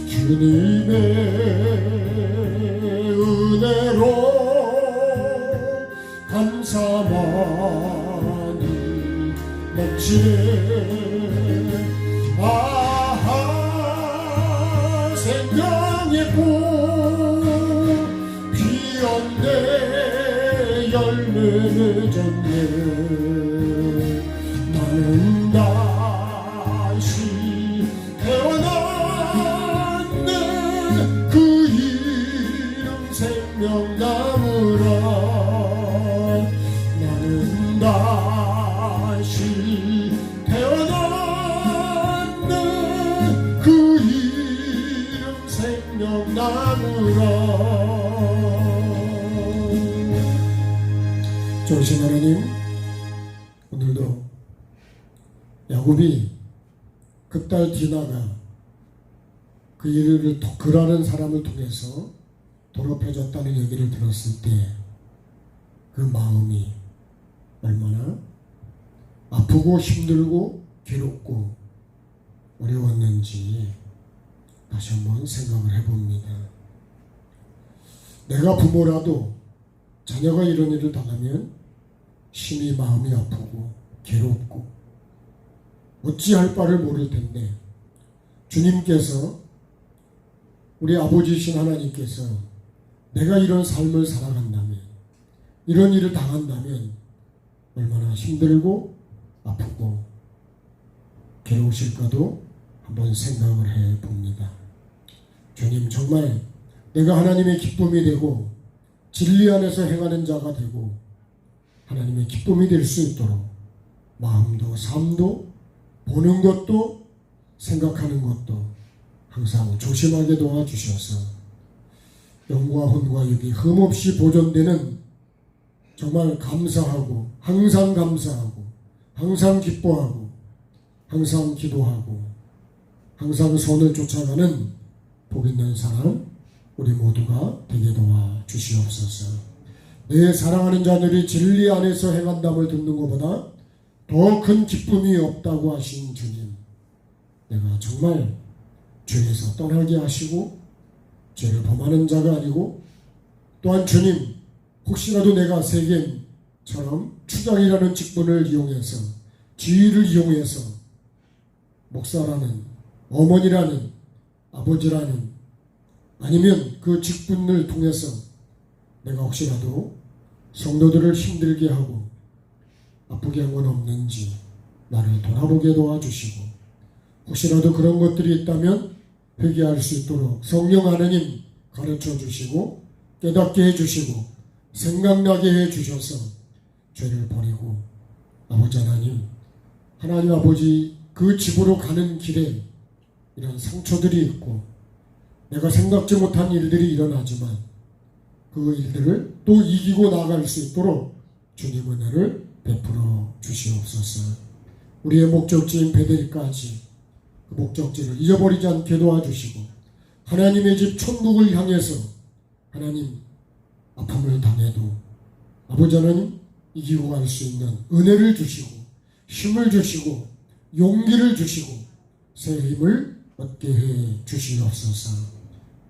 주님의 은혜로 감사만이 넘치네. 아하, 생명의 꽃 피었네. 열매 맺었네. 나는 다시 태어났네. 그 이름 생명나무라. 다시 태어났네. 그 이름 생명나무라. 좋으신 하나님, 오늘도 야곱이 그 딸 디나가 그 일을 그라는 사람을 통해서 더럽혀졌다는 얘기를 들었을 때 그 마음이 얼마나 아프고 힘들고 괴롭고 어려웠는지 다시 한번 생각을 해봅니다. 내가 부모라도 자녀가 이런 일을 당하면 심히 마음이 아프고 괴롭고 어찌할 바를 모를 텐데, 주님께서, 우리 아버지이신 하나님께서 내가 이런 삶을 살아간다면, 이런 일을 당한다면 얼마나 힘들고 아프고 괴로우실까도 한번 생각을 해봅니다. 주님, 정말 내가 하나님의 기쁨이 되고 진리 안에서 행하는 자가 되고 하나님의 기쁨이 될 수 있도록 마음도 삶도 보는 것도 생각하는 것도 항상 조심하게 도와주셔서 영과 혼과 육이 흠없이 보존되는 정말 감사하고 항상 감사하고 항상 기뻐하고 항상 기도하고 항상 선을 쫓아가는 복 있는 사람 우리 모두가 되게 도와주시옵소서. 내 사랑하는 자들이 진리 안에서 행한담을 듣는 것보다 더 큰 기쁨이 없다고 하신 주님, 내가 정말 죄에서 떠나게 하시고 죄를 범하는 자가 아니고, 또한 주님 혹시라도 내가 세겜처럼 추장이라는 직분을 이용해서 지위를 이용해서 목사라는 어머니라는 아버지라는 아니면 그 직분을 통해서 내가 혹시라도 성도들을 힘들게 하고 아프게 한 건 없는지 나를 돌아보게 도와주시고, 혹시라도 그런 것들이 있다면 회개할 수 있도록 성령 하나님 가르쳐 주시고 깨닫게 해주시고 생각나게 해주셔서 죄를 버리고 아버지 하나님, 하나님 아버지 그 집으로 가는 길에 이런 상처들이 있고 내가 생각지 못한 일들이 일어나지만 그 일들을 또 이기고 나아갈 수 있도록 주님 은혜를 베풀어 주시옵소서. 우리의 목적지인 베델까지 그 목적지를 잊어버리지 않게 도와주시고 하나님의 집 천국을 향해서 하나님 아픔을 당해도 아버지 하나님 이기고 갈 수 있는 은혜를 주시고 힘을 주시고 용기를 주시고 새 힘을 얻게 해 주시옵소서.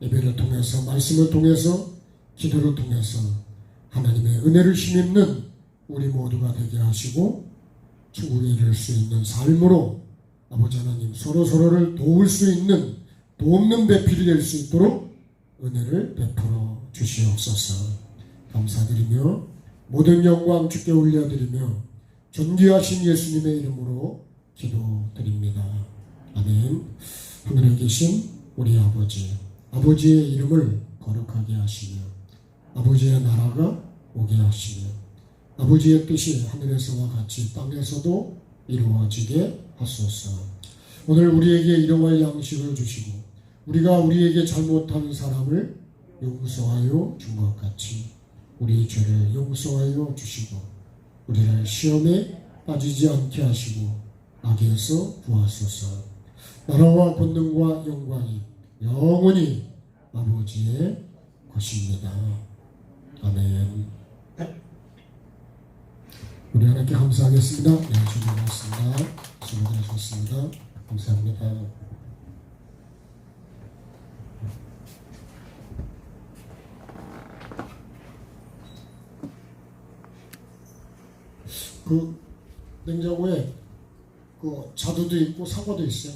예배를 통해서 말씀을 통해서 기도를 통해서 하나님의 은혜를 힘입는 우리 모두가 되게 하시고 천국에 이를 수 있는 삶으로 아버지 하나님 서로서로를 도울 수 있는 돕는 배필이 될 수 있도록 은혜를 베풀어 주시옵소서. 감사드리며 모든 영광 주께 올려드리며 존귀하신 예수님의 이름으로 기도드립니다. 아멘. 하늘에 계신 우리 아버지, 아버지의 이름을 거룩하게 하시며 아버지의 나라가 오게 하시며 아버지의 뜻이 하늘에서와 같이 땅에서도 이루어지게 하소서. 오늘 우리에게 일용할 양식을 주시고 우리가 우리에게 잘못한 사람을 용서하여 준 것 같이 우리 죄를 용서하여 주시고 우리를 시험에 빠지지 않게 하시고 악에서 구하소서. 나라와 권능과 영광이 영원히 아버지의 것입니다. 아멘. 우리 하나님께 감사하겠습니다. 네, 주님 고맙습니다. 수고하셨습니다. 감사합니다. 그 냉장고에 그 자두도 있고 사과도 있어요.